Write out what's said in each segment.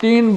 3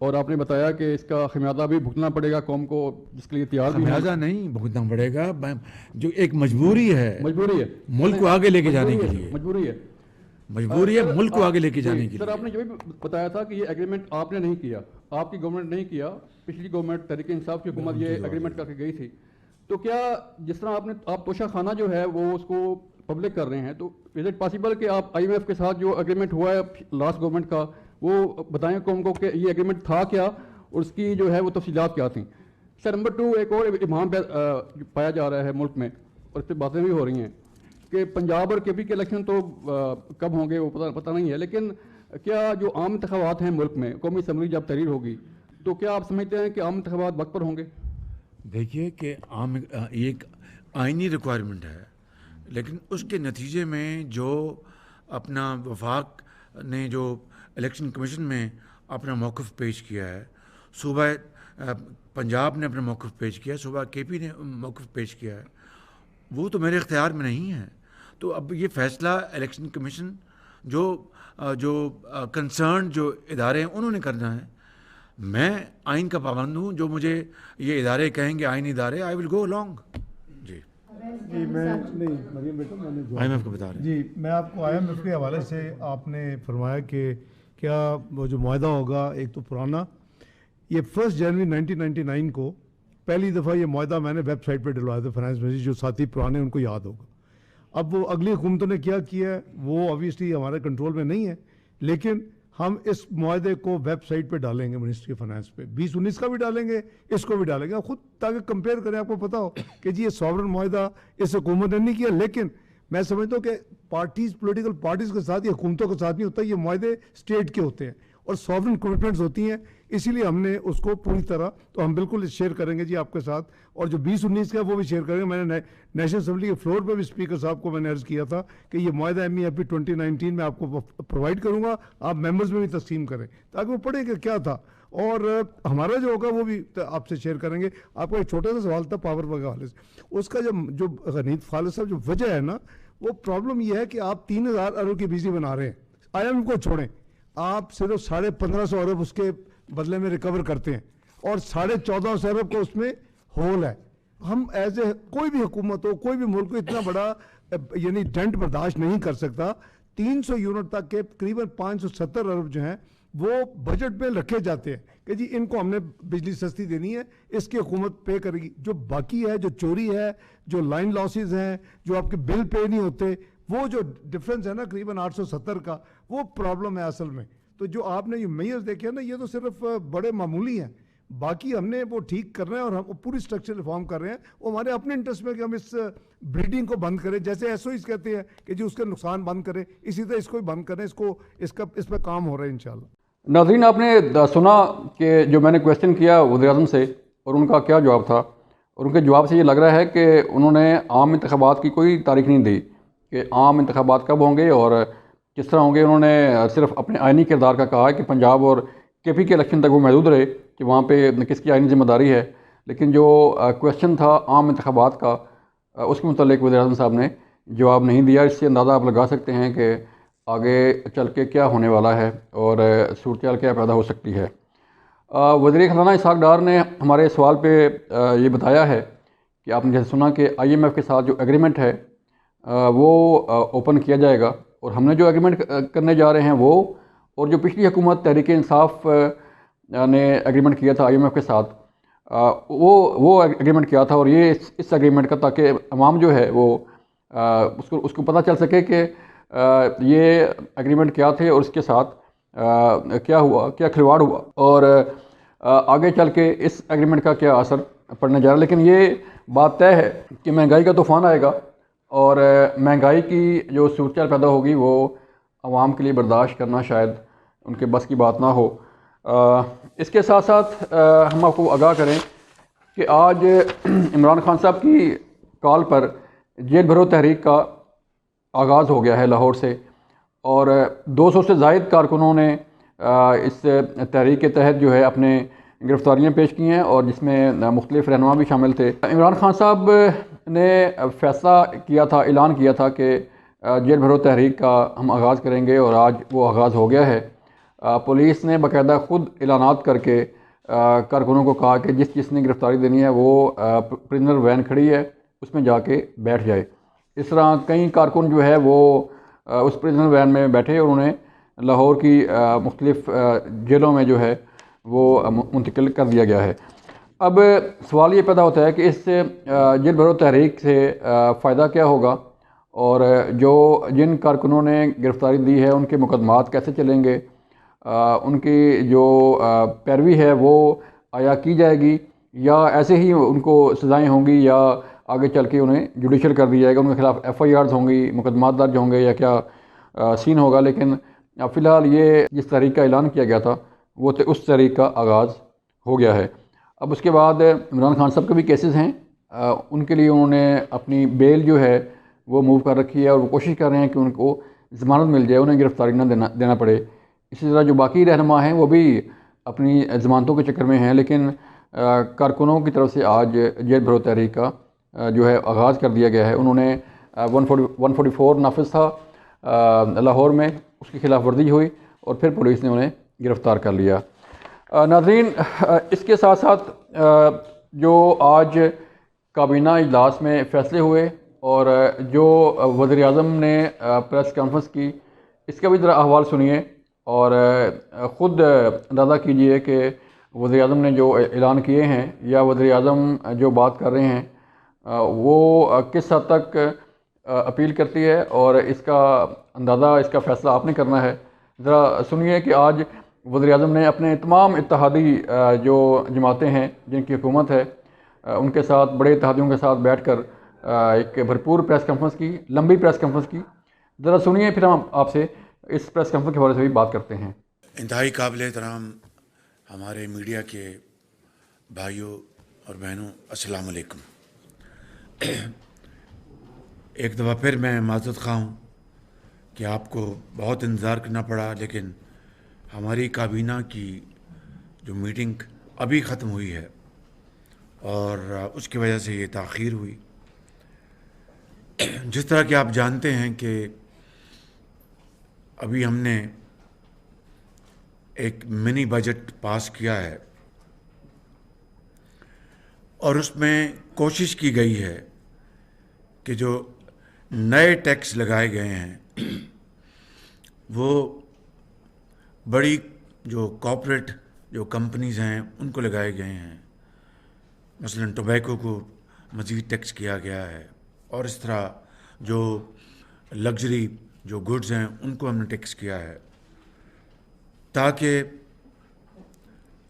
اور آپ نے بتایا کہ اس کا خمیازہ بھی بھگتنا پڑے گا قوم کو، جس کے لیے تیار بھی ہیں۔ خمیازہ نہیں بھگتنا پڑے گا، جو ایک مجبوری ہے مجبوری ہے ملک کو آگے لے کے جانے کے لیے، مجبوری ہے مجبوری ہے ملک کو آگے لے کے جانے کے سر، لیے۔ آپ نے یہ بھی بتایا تھا کہ یہ ایگریمنٹ آپ نے نہیں کیا، آپ کی گورنمنٹ نہیں کیا، پچھلی گورنمنٹ تحریک انصاف کی حکومت یہ ایگریمنٹ کر کے گئی تھی، تو کیا جس طرح آپ توشہ خانہ جو ہے وہ اس کو پبلک کر رہے ہیں، تو از اٹ پاسبل کہ آپ آئی ایم ایف کے ساتھ جو ایگریمنٹ ہوا ہے لاسٹ گورنمنٹ کا وہ بتائیں قوم کو کہ یہ ایگریمنٹ تھا کیا اور اس کی جو ہے وہ تفصیلات کیا تھیں؟ سر نمبر 2، ایک اور ابہام پایا جا رہا ہے ملک میں اور اس پہ باتیں بھی ہو رہی ہیں کہ پنجاب اور کے پی کے الیکشن تو کب ہوں گے وہ پتہ نہیں ہے، لیکن کیا جو عام انتخابات ہیں ملک میں، قومی اسمبلی جب تحریر ہوگی تو کیا آپ سمجھتے ہیں کہ عام انتخابات وقت پر ہوں گے؟ دیکھیے کہ ایک آئینی ریکوائرمنٹ ہے، لیکن اس کے نتیجے میں جو اپنا وفاق نے جو الیکشن کمیشن میں اپنا موقف پیش کیا ہے، صوبہ پنجاب نے اپنا موقف پیش کیا ہے، صوبہ کے پی نے موقف پیش کیا ہے، وہ تو میرے اختیار میں نہیں ہے۔ تو اب یہ فیصلہ الیکشن کمیشن جو کنسرن جو ادارے ہیں انہوں نے کرنا ہے۔ میں آئین کا پابند ہوں، جو مجھے یہ ادارے کہیں گے، آئینی ادارے، آئی ول گو along۔ جی میں نہیں مریم بیٹا میں نے آئی ایم ایف کو بتا رہے ہیں۔ جی میں آپ کو آئی ایم ایف کے حوالے سے آپ نے فرمایا کہ کیا وہ جو معاہدہ ہوگا، ایک تو پرانا، یہ 1 جنوری 1999 کو پہلی دفعہ یہ معاہدہ میں نے ویب سائٹ پہ ڈلوایا تھا فائنانس منسٹری، جو ساتھی پرانے ان کو یاد ہوگا۔ اب وہ اگلی حکومتوں نے کیا کیا ہے وہ اوبیسلی ہمارے کنٹرول میں نہیں ہے، لیکن ہم اس معاہدے کو ویب سائٹ پہ ڈالیں گے، منسٹری فائنانس پہ 2019 کا بھی ڈالیں گے، اس کو بھی ڈالیں گے، خود تاکہ کمپیئر کریں، آپ کو پتا ہو کہ جی یہ ساورن معاہدہ اس حکومت نے نہیں کیا۔ لیکن میں سمجھتا ہوں کہ پولیٹیکل پارٹیز کے ساتھ، یہ حکومتوں کے ساتھ نہیں ہوتا، یہ معاہدے اسٹیٹ کے ہوتے ہیں اور ساورن کمٹمنٹس ہوتی ہیں، اسی لیے ہم نے اس کو پوری طرح، تو ہم بالکل شیئر کریں گے جی آپ کے ساتھ، اور جو 2019 کا وہ بھی شیئر کریں گے۔ میں نے نیشنل اسمبلی کے فلور پہ بھی اسپیکر صاحب کو میں نے عرض کیا تھا کہ یہ معاہدہ ایم ای ایف 2019 میں آپ کو پرووائڈ کروں گا، آپ ممبرز میں بھی تقسیم کریں تاکہ وہ پڑھیں کہ کیا تھا، اور ہمارا جو ہوگا وہ بھی آپ سے شیئر کریں گے۔ آپ کا ایک چھوٹا سا سوال تھا پاور کے حوالے سے، اس کا جو غنیت خالد صاحب جو وجہ ہے نا، وہ پرابلم یہ ہے کہ آپ 3000 ارب کی بجلی بنا رہے ہیں، آئی ایم کو چھوڑیں، آپ صرف 1550 ارب اس کے بدلے میں ریکور کرتے ہیں، اور 1450 ارب کو اس میں ہول ہے۔ ہم ایز اے کوئی بھی حکومت ہو، کوئی بھی ملک کو اتنا بڑا یعنی ڈنٹ برداشت نہیں کر سکتا۔ 300 یونٹ تک کے قریباً 570 ارب جو ہیں وہ بجٹ میں رکھے جاتے ہیں کہ جی ان کو ہم نے بجلی سستی دینی ہے، اس کی حکومت پے کرے گی۔ جو باقی ہے، جو چوری ہے، جو لائن لاسز ہیں، جو آپ کے بل پے نہیں ہوتے، وہ جو ڈفرینس ہے نا قریباً 870 کا، وہ پرابلم ہے اصل میں۔ تو جو آپ نے یہ میئرز دیکھے ہیں نا، یہ تو صرف بڑے معمولی ہیں، باقی ہم نے وہ ٹھیک کرنا ہے، اور ہم پوری سٹرکچر ریفارم کر رہے ہیں، وہ ہمارے اپنے انٹرسٹ میں کہ ہم اس بریڈنگ کو بند کریں، جیسے ایس او ایز کہتے ہیں کہ جی اس کے نقصان بند کریں، اسی طرح اس کو بھی بند کریں، اس پہ کام ہو رہا ہے انشاءاللہ۔ ناظرین، آپ نے سنا کہ جو میں نے کویسچن کیا وزیر اعظم سے اور ان کا کیا جواب تھا، اور ان کے جواب سے یہ لگ رہا ہے کہ انہوں نے عام انتخابات کی کوئی تاریخ نہیں دی کہ عام انتخابات کب ہوں گے اور کس طرح ہوں گے۔ انہوں نے صرف اپنے آئینی کردار کا کہا ہے کہ پنجاب اور کے پی کے الیکشن تک وہ محدود رہے کہ وہاں پہ کس کی آئینی ذمہ داری ہے، لیکن جو کویسچن تھا عام انتخابات کا، اس کے متعلق وزیر اعظم صاحب نے جواب نہیں دیا۔ اس سے اندازہ آپ لگا سکتے ہیں کہ آگے چل کے کیا ہونے والا ہے اور صورتحال کیا پیدا ہو سکتی ہے۔ وزیر خزانہ اسحاق ڈار نے ہمارے سوال پہ یہ بتایا ہے کہ آپ نے جیسے سنا کہ آئی ایم ایف کے ساتھ جو ایگریمنٹ ہے وہ اوپن کیا جائے گا، اور ہم نے جو ایگریمنٹ کرنے جا رہے ہیں وہ، اور جو پچھلی حکومت تحریک انصاف نے ایگریمنٹ کیا تھا آئی ایم ایف کے ساتھ، وہ ایگریمنٹ کیا تھا، اور یہ اس ایگریمنٹ کا، تاکہ عوام جو ہے وہ اس کو پتہ چل سکے کہ یہ ایگریمنٹ کیا تھے اور اس کے ساتھ کیا ہوا، کیا کھلواڑ ہوا، اور آگے چل کے اس ایگریمنٹ کا کیا اثر پڑنے جا رہا ہے۔ لیکن یہ بات طے ہے کہ مہنگائی کا طوفان آئے گا، اور مہنگائی کی جو صورتحال پیدا ہوگی وہ عوام کے لیے برداشت کرنا شاید ان کے بس کی بات نہ ہو۔ اس کے ساتھ ساتھ ہم آپ کو آگاہ کریں کہ آج عمران خان صاحب کی کال پر جیل بھرو تحریک کا آغاز ہو گیا ہے لاہور سے، اور 200 سے زائد کارکنوں نے اس تحریک کے تحت جو ہے اپنے گرفتاریاں پیش کی ہیں، اور جس میں مختلف رہنما بھی شامل تھے۔ عمران خان صاحب نے فیصلہ کیا تھا، اعلان کیا تھا کہ جیل بھرو تحریک کا ہم آغاز کریں گے، اور آج وہ آغاز ہو گیا ہے۔ پولیس نے باقاعدہ خود اعلانات کر کے کارکنوں کو کہا کہ جس نے گرفتاری دینی ہے وہ پرزنر وین کھڑی ہے اس میں جا کے بیٹھ جائے۔ اس طرح کئی کارکن جو ہے وہ اس پرزنر وین میں بیٹھے اور انہیں لاہور کی مختلف جیلوں میں جو ہے وہ منتقل کر دیا گیا ہے۔ اب سوال یہ پیدا ہوتا ہے کہ اس جیل بھرو تحریک سے فائدہ کیا ہوگا، اور جن کارکنوں نے گرفتاری دی ہے ان کے مقدمات کیسے چلیں گے، ان کی جو پیروی ہے وہ آیا کی جائے گی یا ایسے ہی ان کو سزائیں ہوں گی، یا آگے چل کے انہیں جوڈیشل کر دیا جائے گا، ان کے خلاف ایف آئی آرز ہوں گی، مقدمات درج ہوں گے، یا کیا سین ہوگا۔ لیکن فی الحال یہ جس تحریک کا اعلان کیا گیا تھا وہ اس تحریک کا آغاز ہو گیا ہے۔ اب اس کے بعد عمران خان صاحب کے بھی کیسز ہیں، ان کے لیے انہوں نے اپنی بیل جو ہے وہ موو کر رکھی ہے، اور وہ کوشش کر رہے ہیں کہ ان کو ضمانت مل جائے، انہیں گرفتاری نہ دینا پڑے۔ اسی طرح جو باقی رہنما ہیں وہ بھی اپنی ضمانتوں کے چکر میں ہیں، لیکن کارکنوں کی طرف سے آج جیل بھرو تحریک کا جو ہے آغاز کر دیا گیا ہے۔ انہوں نے 144 نافذ تھا لاہور میں، اس کی خلاف ورزی ہوئی اور پھر پولیس نے انہیں گرفتار کر لیا۔ ناظرین، اس کے ساتھ ساتھ جو آج کابینہ اجلاس میں فیصلے ہوئے اور جو وزیر اعظم نے پریس کانفرنس کی، اس کا بھی ذرا احوال سنیے اور خود اندازہ کیجئے کہ وزیر اعظم نے جو اعلان کیے ہیں یا وزیر اعظم جو بات کر رہے ہیں وہ کس حد تک اپیل کرتی ہے، اور اس کا اندازہ، اس کا فیصلہ آپ نے کرنا ہے۔ ذرا سنیے کہ آج وزیر اعظم نے اپنے تمام اتحادی جو جماعتیں ہیں جن کی حکومت ہے ان کے ساتھ، بڑے اتحادیوں کے ساتھ بیٹھ کر ایک بھرپور پریس کانفرنس کی، لمبی پریس کانفرنس کی۔ ذرا سنیے، پھر ہم آپ سے اس پریس کانفرنس کے حوالے سے بھی بات کرتے ہیں۔ انتہائی قابل احترام ہمارے میڈیا کے بھائیوں اور بہنوں، السلام علیکم۔ ایک دفعہ پھر میں معذرت خواہ ہوں کہ آپ کو بہت انتظار کرنا پڑا، لیکن ہماری کابینہ کی جو میٹنگ ابھی ختم ہوئی ہے اور اس کی وجہ سے یہ تاخیر ہوئی۔ جس طرح کہ آپ جانتے ہیں کہ ابھی ہم نے ایک منی بجٹ پاس کیا ہے اور اس میں کوشش کی گئی ہے کہ جو نئے ٹیکس لگائے گئے ہیں وہ بڑی جو کارپوریٹ جو کمپنیز ہیں ان کو لگائے گئے ہیں۔ مثلا ٹوبیکو کو مزید ٹیکس کیا گیا ہے، اور اس طرح جو لگژری جو گڈز ہیں ان کو ہم نے ٹیکس کیا ہے، تاکہ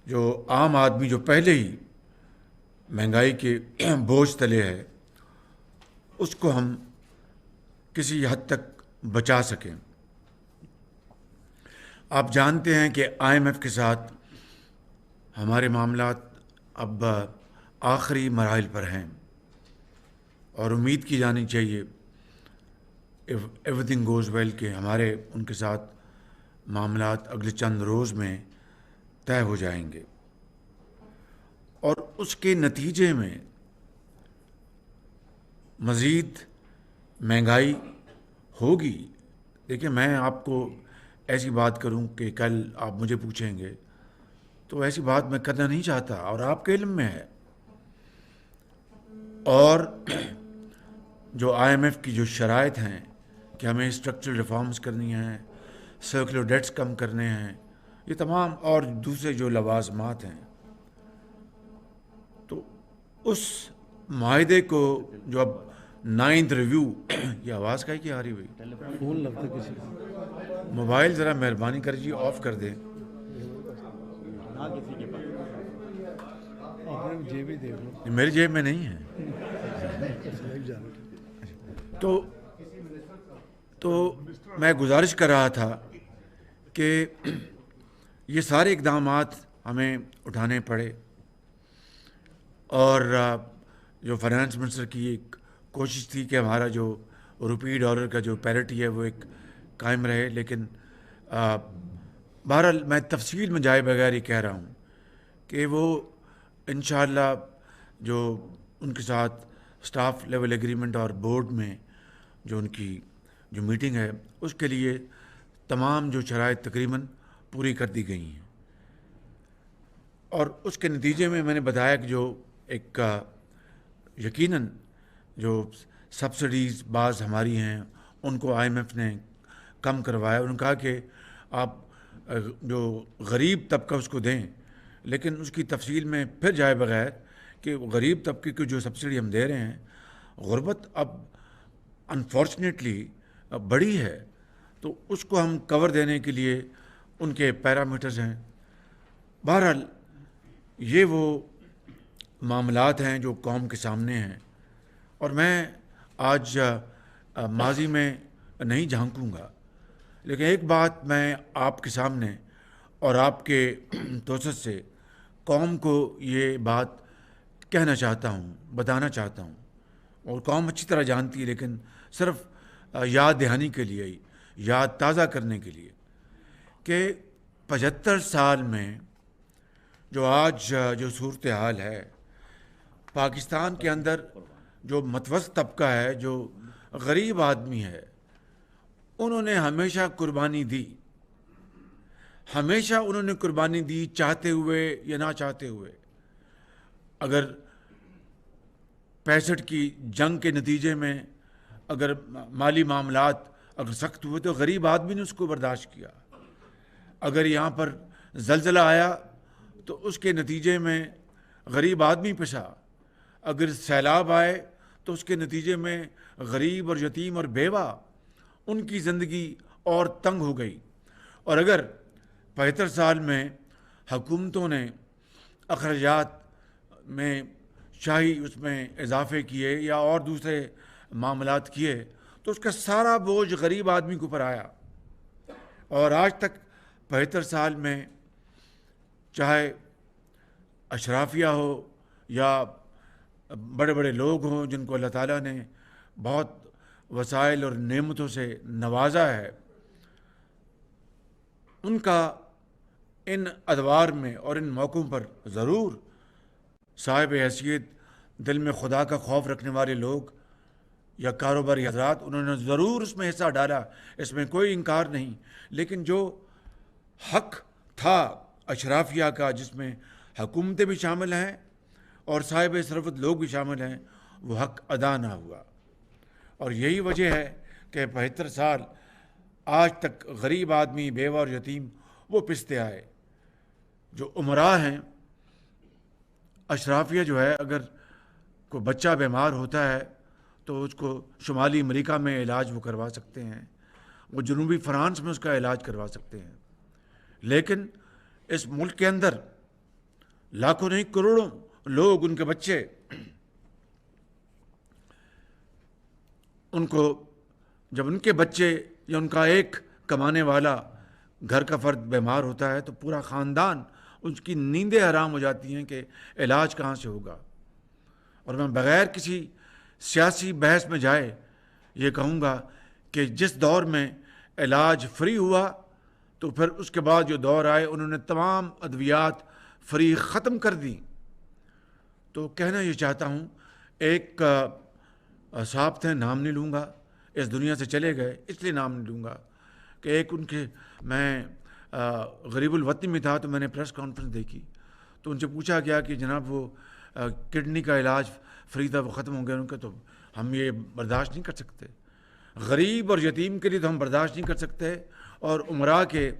جو عام آدمی جو پہلے ہی مہنگائی کے بوجھ تلے ہے اس کو ہم کسی حد تک بچا سکیں۔ آپ جانتے ہیں کہ آئی ایم ایف کے ساتھ ہمارے معاملات اب آخری مراحل پر ہیں، اور امید کی جانی چاہیے ایوری تھنگ گوز ویل کہ ہمارے ان کے ساتھ معاملات اگلے چند روز میں طے ہو جائیں گے، اور اس کے نتیجے میں مزید مہنگائی ہوگی۔ دیکھیں، میں آپ کو ایسی بات کروں کہ کل آپ مجھے پوچھیں گے تو ایسی بات میں کرنا نہیں چاہتا، اور آپ کے علم میں ہے۔ اور جو آئی ایم ایف کی جو شرائط ہیں کہ ہمیں اسٹرکچرل ریفارمز کرنی ہیں، سرکولر ڈیٹس کم کرنے ہیں، یہ تمام اور دوسرے جو لوازمات ہیں، تو اس معاہدے کو جو اب 9th ریویو یہ آواز کا ہی کیا آ رہی ہوئی؟ فون لگتا کسی کا، موبائل ذرا مہربانی کر جی آف کر دیں۔ اپنے جیب ہی دیکھ لو۔ میری جیب میں نہیں ہے۔ تو میں گزارش کر رہا تھا کہ یہ سارے اقدامات ہمیں اٹھانے پڑے، اور جو فائنانس منسٹر کی ایک کوشش تھی کہ ہمارا جو روپی ڈالر کا جو پیرٹی ہے وہ ایک قائم رہے، لیکن بہرحال میں تفصیل میں جائے بغیر یہ کہہ رہا ہوں کہ وہ انشاءاللہ جو ان کے ساتھ سٹاف لیول ایگریمنٹ اور بورڈ میں جو ان کی جو میٹنگ ہے اس کے لیے تمام جو شرائط تقریباً پوری کر دی گئی ہیں، اور اس کے نتیجے میں میں نے بتایا کہ جو ایک یقیناً جو سبسڈیز بعض ہماری ہیں ان کو IMF نے کم کروایا. انہوں نے کہا کہ آپ جو غریب طبقہ اس کو دیں، لیکن اس کی تفصیل میں پھر جائے بغیر کہ غریب طبقے کی جو سبسڈی ہم دے رہے ہیں، غربت اب انفارچونیٹلی بڑی ہے، تو اس کو ہم کور دینے کے لیے ان کے پیرامیٹرز ہیں. بہرحال یہ وہ معاملات ہیں جو قوم کے سامنے ہیں، اور میں آج ماضی میں نہیں جھانکوں گا، لیکن ایک بات میں آپ کے سامنے اور آپ کے توسط سے قوم کو یہ بات کہنا چاہتا ہوں، بتانا چاہتا ہوں، اور قوم اچھی طرح جانتی ہے، لیکن صرف یاد دہانی کے لیے، یاد تازہ کرنے کے لیے، کہ 75 سال میں جو آج جو صورتحال ہے پاکستان کے اندر، جو متوسط طبقہ ہے، جو غریب آدمی ہے، انہوں نے ہمیشہ قربانی دی، ہمیشہ انہوں نے قربانی دی، چاہتے ہوئے یا نہ چاہتے ہوئے. اگر 65 کی جنگ کے نتیجے میں اگر مالی معاملات اگر سخت ہوئے تو غریب آدمی نے اس کو برداشت کیا. اگر یہاں پر زلزلہ آیا تو اس کے نتیجے میں غریب آدمی پسا. اگر سیلاب آئے تو اس کے نتیجے میں غریب اور یتیم اور بیوہ ان کی زندگی اور تنگ ہو گئی. اور اگر 75 سال میں حکومتوں نے اخراجات میں شاہی اس میں اضافے کیے یا اور دوسرے معاملات کیے تو اس کا سارا بوجھ غریب آدمی کے اوپر آیا. اور آج تک 75 سال میں چاہے اشرافیہ ہو یا بڑے بڑے لوگ ہوں جن کو اللہ تعالیٰ نے بہت وسائل اور نعمتوں سے نوازا ہے، ان کا ان ادوار میں اور ان موقعوں پر ضرور صاحب حیثیت دل میں خدا کا خوف رکھنے والے لوگ یا کاروباری حضرات انہوں نے ضرور اس میں حصہ ڈالا، اس میں کوئی انکار نہیں. لیکن جو حق تھا اشرافیہ کا، جس میں حکومتیں بھی شامل ہیں اور صاحب ثروت لوگ بھی شامل ہیں، وہ حق ادا نہ ہوا. اور یہی وجہ ہے کہ 75 سال آج تک غریب آدمی، بیوہ اور یتیم وہ پستے آئے. جو امراء ہیں، اشرافیہ جو ہے، اگر کوئی بچہ بیمار ہوتا ہے تو اس کو شمالی امریکہ میں علاج وہ کروا سکتے ہیں، وہ جنوبی فرانس میں اس کا علاج کروا سکتے ہیں. لیکن اس ملک کے اندر لاکھوں نہیں کروڑوں لوگ، ان کے بچے، ان کو جب ان کے بچے یا ان کا ایک کمانے والا گھر کا فرد بیمار ہوتا ہے تو پورا خاندان، اس کی نیندیں حرام ہو جاتی ہیں کہ علاج کہاں سے ہوگا. اور میں بغیر کسی سیاسی بحث میں جائے یہ کہوں گا کہ جس دور میں علاج فری ہوا تو پھر اس کے بعد جو دور آئے انہوں نے تمام ادویات فری ختم کر دیں. تو کہنا یہ چاہتا ہوں، ایک صاحب تھے، نام نہیں لوں گا، اس دنیا سے چلے گئے اس لیے نام نہیں لوں گا، کہ ایک ان کے، میں غریب الوطن میں تھا تو میں نے پریس کانفرنس دیکھی تو ان سے پوچھا گیا کہ جناب وہ کڈنی کا علاج فری تھا، وہ ختم ہو گیا. ان کا تو ہم یہ برداشت نہیں کر سکتے، غریب اور یتیم کے لیے تو ہم برداشت نہیں کر سکتے، اور امراء کے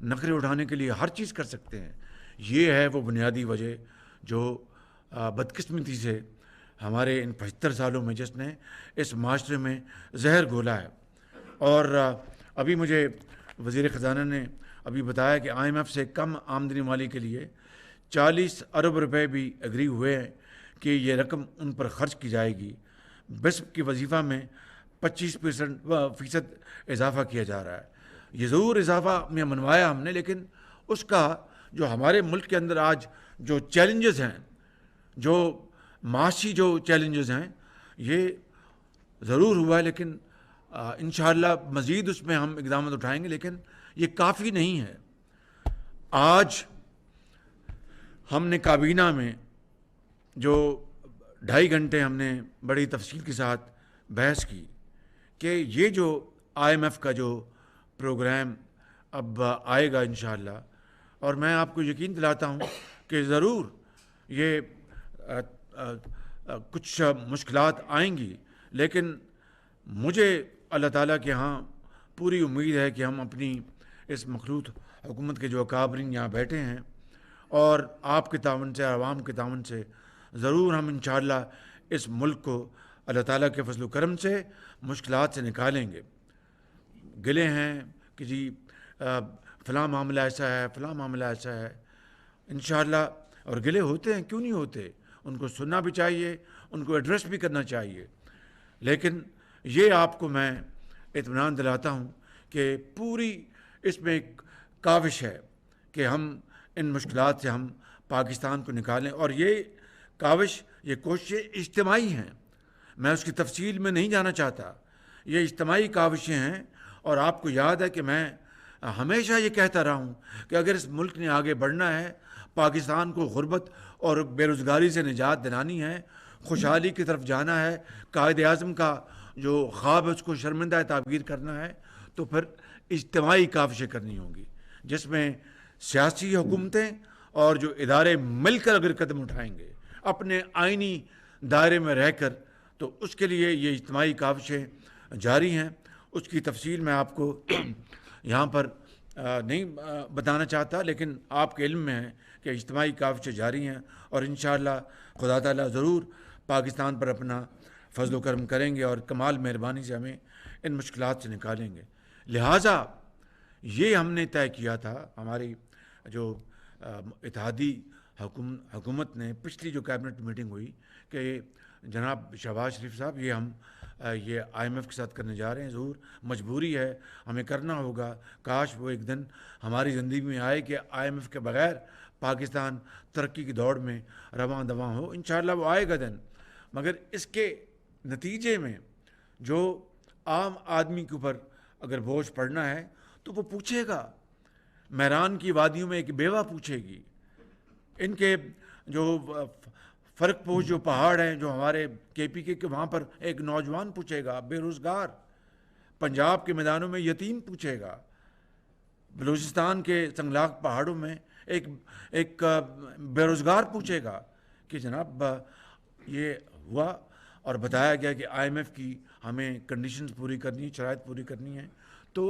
نخرے اٹھانے کے لیے ہر چیز کر سکتے ہیں. یہ ہے وہ بنیادی وجہ جو بدقسمتی سے ہمارے ان 75 سالوں میں جس نے اس معاشرے میں زہر گھولا ہے. اور ابھی مجھے وزیر خزانہ نے ابھی بتایا کہ IMF سے کم آمدنی والی کے لیے 40 ارب روپے بھی ایگری ہوئے ہیں کہ یہ رقم ان پر خرچ کی جائے گی. بسپ کی وظیفہ میں 25% اضافہ کیا جا رہا ہے. یہ ضرور اضافہ میں منوایا ہم نے، لیکن اس کا جو ہمارے ملک کے اندر آج جو چیلنجز ہیں، جو معاشی جو چیلنجز ہیں، یہ ضرور ہوا ہے. لیکن انشاءاللہ مزید اس میں ہم اقدامات اٹھائیں گے، لیکن یہ کافی نہیں ہے. آج ہم نے کابینہ میں جو 2.5 گھنٹے ہم نے بڑی تفصیل کے ساتھ بحث کی کہ یہ جو IMF کا جو پروگرام اب آئے گا انشاءاللہ، اور میں آپ کو یقین دلاتا ہوں کہ ضرور یہ کچھ مشکلات آئیں گی، لیکن مجھے اللہ تعالیٰ کے ہاں پوری امید ہے کہ ہم اپنی اس مخلوط حکومت کے جو اکابرین یہاں بیٹھے ہیں اور آپ کے تعاون سے، عوام کے تعاون سے، ضرور ہم انشاءاللہ اس ملک کو اللہ تعالیٰ کے فضل و کرم سے مشکلات سے نکالیں گے۔ گلے ہیں کہ جی فلاں معاملہ ایسا ہے، فلاں معاملہ ایسا ہے، انشاءاللہ، اور گلے ہوتے ہیں، کیوں نہیں ہوتے، ان کو سننا بھی چاہیے، ان کو ایڈریس بھی کرنا چاہیے، لیکن یہ آپ کو میں اطمینان دلاتا ہوں کہ پوری اس میں ایک کاوش ہے کہ ہم ان مشکلات سے ہم پاکستان کو نکالیں، اور یہ کاوش، یہ کوششیں اجتماعی ہیں، میں اس کی تفصیل میں نہیں جانا چاہتا، یہ اجتماعی کاوشیں ہیں، اور آپ کو یاد ہے کہ میں ہمیشہ یہ کہتا رہا ہوں کہ اگر اس ملک نے آگے بڑھنا ہے، پاکستان کو غربت اور بے روزگاری سے نجات دلانی ہے، خوشحالی کی طرف جانا ہے، قائد اعظم کا جو خواب ہے اس کو شرمندہ تعبیر کرنا ہے، تو پھر اجتماعی کاوشیں کرنی ہوں گی، جس میں سیاسی حکومتیں اور جو ادارے مل کر اگر قدم اٹھائیں گے اپنے آئینی دائرے میں رہ کر، تو اس کے لیے یہ اجتماعی کاوشیں جاری ہیں۔ اس کی تفصیل میں آپ کو یہاں پر نہیں بتانا چاہتا، لیکن آپ کے علم میں ہے کہ اجتماعی کاوشیں جاری ہیں، اور انشاءاللہ خدا تعالیٰ ضرور پاکستان پر اپنا فضل و کرم کریں گے اور کمال مہربانی سے ہمیں ان مشکلات سے نکالیں گے۔ لہٰذا یہ ہم نے طے کیا تھا، ہماری جو اتحادی حکومت نے پچھلی جو کیبنٹ میٹنگ ہوئی، کہ جناب شہباز شریف صاحب یہ آئی ایم ایف کے ساتھ کرنے جا رہے ہیں، ضرور مجبوری ہے، ہمیں کرنا ہوگا، کاش وہ ایک دن ہماری زندگی میں آئے کہ آئی ایم ایف کے بغیر پاکستان ترقی کی دوڑ میں رواں دواں ہو، انشاءاللہ وہ آئے گا دن، مگر اس کے نتیجے میں جو عام آدمی کے اوپر اگر بوجھ پڑنا ہے تو وہ پوچھے گا، میران کی وادیوں میں ایک بیوہ پوچھے گی، ان کے جو فرق پوش جو پہاڑ ہیں جو ہمارے کے پی کے وہاں پر ایک نوجوان پوچھے گا، بے روزگار، پنجاب کے میدانوں میں یتیم پوچھے گا، بلوچستان کے سنگلاق پہاڑوں میں ایک بے روزگار پوچھے گا کہ جناب یہ ہوا، اور بتایا گیا کہ آئی ایم ایف کی ہمیں کنڈیشنز پوری کرنی ہے، شرائط پوری کرنی ہے، تو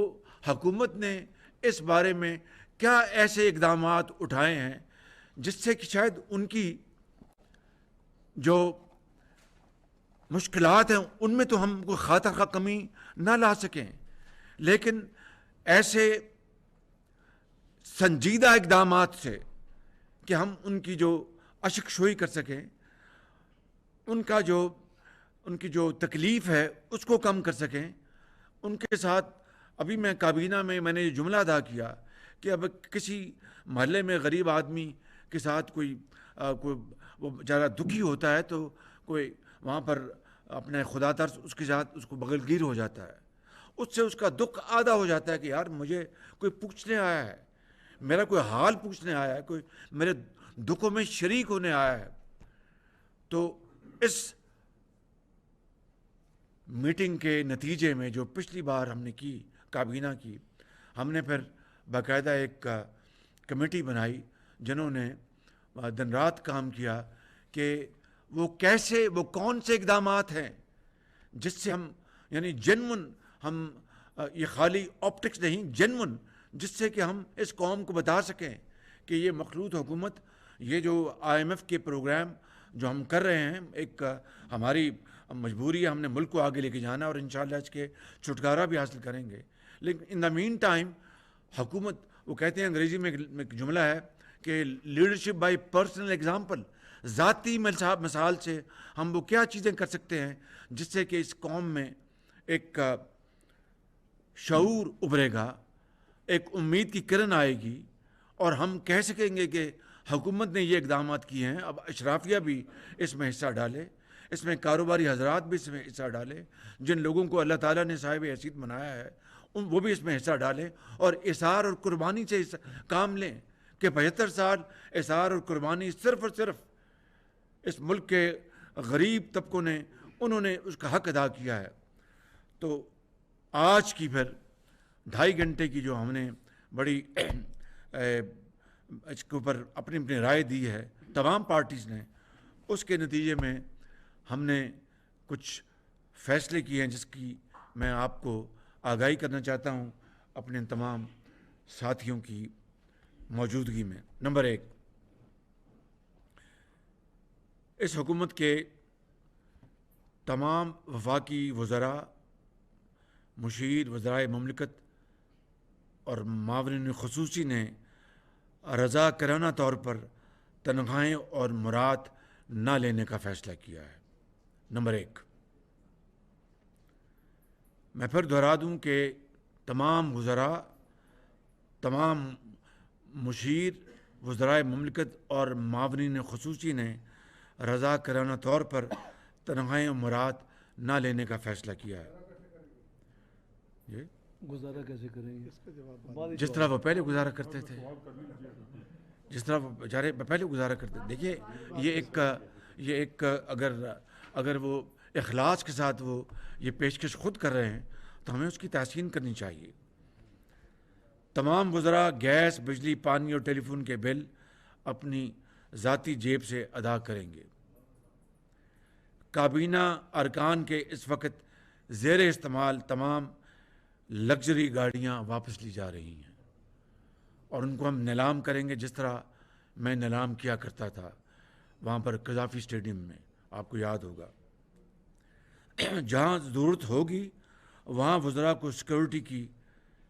حکومت نے اس بارے میں کیا ایسے اقدامات اٹھائے ہیں جس سے کہ شاید ان کی جو مشکلات ہیں ان میں تو ہم کوئی خاطر خواہ کمی نہ لا سکیں، لیکن ایسے سنجیدہ اقدامات سے کہ ہم ان کی جو اشک شوئی کر سکیں، ان کی جو تکلیف ہے اس کو کم کر سکیں، ان کے ساتھ۔ ابھی میں کابینہ میں نے یہ جملہ ادا کیا کہ اب کسی محلے میں غریب آدمی کے ساتھ کوئی وہ بیچارہ دکھی ہوتا ہے تو کوئی وہاں پر اپنے خدا ترس اس کے ساتھ اس کو بغل گیر ہو جاتا ہے، اس سے اس کا دکھ آدھا ہو جاتا ہے کہ یار مجھے کوئی پوچھنے آیا ہے، میرا کوئی حال پوچھنے آیا ہے، کوئی میرے دکھوں میں شریک ہونے آیا ہے۔ تو اس میٹنگ کے نتیجے میں جو پچھلی بار ہم نے کی کابینہ کی، ہم نے پھر باقاعدہ ایک کمیٹی بنائی جنہوں نے دن رات کام کیا کہ وہ کون سے اقدامات ہیں جس سے ہم یعنی جنون، ہم یہ خالی آپٹکس نہیں، جنون، جس سے کہ ہم اس قوم کو بتا سکیں کہ یہ مخلوط حکومت، یہ جو آئی ایم ایف کے پروگرام جو ہم کر رہے ہیں، ایک ہماری مجبوری ہے، ہم نے ملک کو آگے لے کے جانا اور انشاءاللہ اس کے چھٹکارا بھی حاصل کریں گے، لیکن ان دا مین ٹائم حکومت، وہ کہتے ہیں انگریزی میں ایک جملہ ہے کہ لیڈرشپ بائی پرسنل ایگزامپل، ذاتی مثال سے ہم وہ کیا چیزیں کر سکتے ہیں جس سے کہ اس قوم میں ایک شعور ابھرے گا، ایک امید کی کرن آئے گی، اور ہم کہہ سکیں گے کہ حکومت نے یہ اقدامات کیے ہیں، اب اشرافیہ بھی اس میں حصہ ڈالے، اس میں کاروباری حضرات بھی اس میں حصہ ڈالے، جن لوگوں کو اللہ تعالیٰ نے صاحب حیثیت بنایا ہے وہ بھی اس میں حصہ ڈالیں، اور اثار اور قربانی سے کام لیں کہ 75 سال اثار اور قربانی صرف اور صرف اس ملک کے غریب طبقوں نے انہوں نے اس کا حق ادا کیا ہے۔ تو آج کی پھر 2.5 گھنٹے کی جو ہم نے بڑی اس کے اوپر اپنی اپنی رائے دی ہے تمام پارٹیز نے. اس کے نتیجے میں ہم نے کچھ فیصلے کیے ہیں جس کی میں آپ کو آگاہی کرنا چاہتا ہوں اپنے تمام ساتھیوں کی موجودگی میں. نمبر 1، اس حکومت کے تمام وفاقی وزراء، مشیر، وزرائے مملکت اور معاونین خصوصی نے رضا کرانہ طور پر تنخواہیں اور مراد نہ لینے کا فیصلہ کیا ہے. نمبر 1، میں پھر دہرا دوں کہ تمام وزراء، تمام مشیر، وزرائے مملکت اور معاونین خصوصی نے رضا کرانہ طور پر تنخواہیں اور مراد نہ لینے کا فیصلہ کیا ہے. جی، گزارا کیسے کریں گے؟ جس طرح وہ پہلے گزارا کرتے تھے، جس طرح وہ بیچارے پہلے گزارا کرتے تھے. دیکھیے، یہ ایک اگر وہ اخلاص کے ساتھ وہ یہ پیشکش خود کر رہے ہیں تو ہمیں اس کی تحسین کرنی چاہیے. تمام وزراء گیس، بجلی، پانی اور ٹیلی فون کے بل اپنی ذاتی جیب سے ادا کریں گے. کابینہ ارکان کے اس وقت زیر استعمال تمام لگژری گاڑیاں واپس لی جا رہی ہیں اور ان کو ہم نیلام کریں گے جس طرح میں نیلام کیا کرتا تھا وہاں پر قذافی اسٹیڈیم میں، آپ کو یاد ہوگا. جہاں ضرورت ہوگی وہاں وزراء کو سیکورٹی کی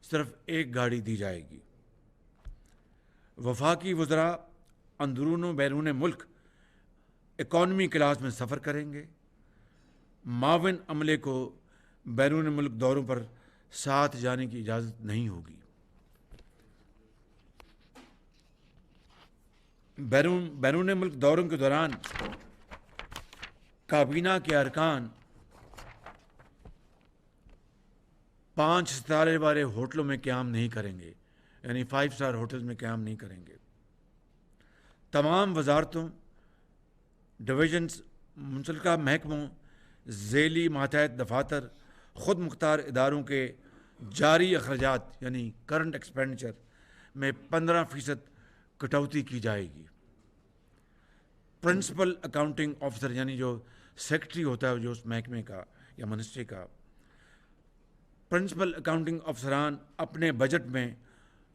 صرف ایک گاڑی دی جائے گی. وفاقی وزراء اندرون و بیرون ملک اکانومی کلاس میں سفر کریں گے. معاون عملے کو بیرون ملک دوروں پر ساتھ جانے کی اجازت نہیں ہوگی. بیرون ملک دوروں کے دوران کابینہ کے ارکان 5 ستارے والے ہوٹلوں میں قیام نہیں کریں گے، یعنی 5 اسٹار ہوٹلز میں قیام نہیں کریں گے. تمام وزارتوں، ڈویژنز، منسلکہ محکموں، ذیلی ماتحت دفاتر، خود مختار اداروں کے جاری اخراجات یعنی کرنٹ ایکسپینڈیچر میں 15% کٹوتی کی جائے گی. پرنسپل اکاؤنٹنگ آفیسر یعنی جو سیکرٹری ہوتا ہے جو اس محکمے کا یا منسٹری کا، پرنسپل اکاؤنٹنگ افسران اپنے بجٹ میں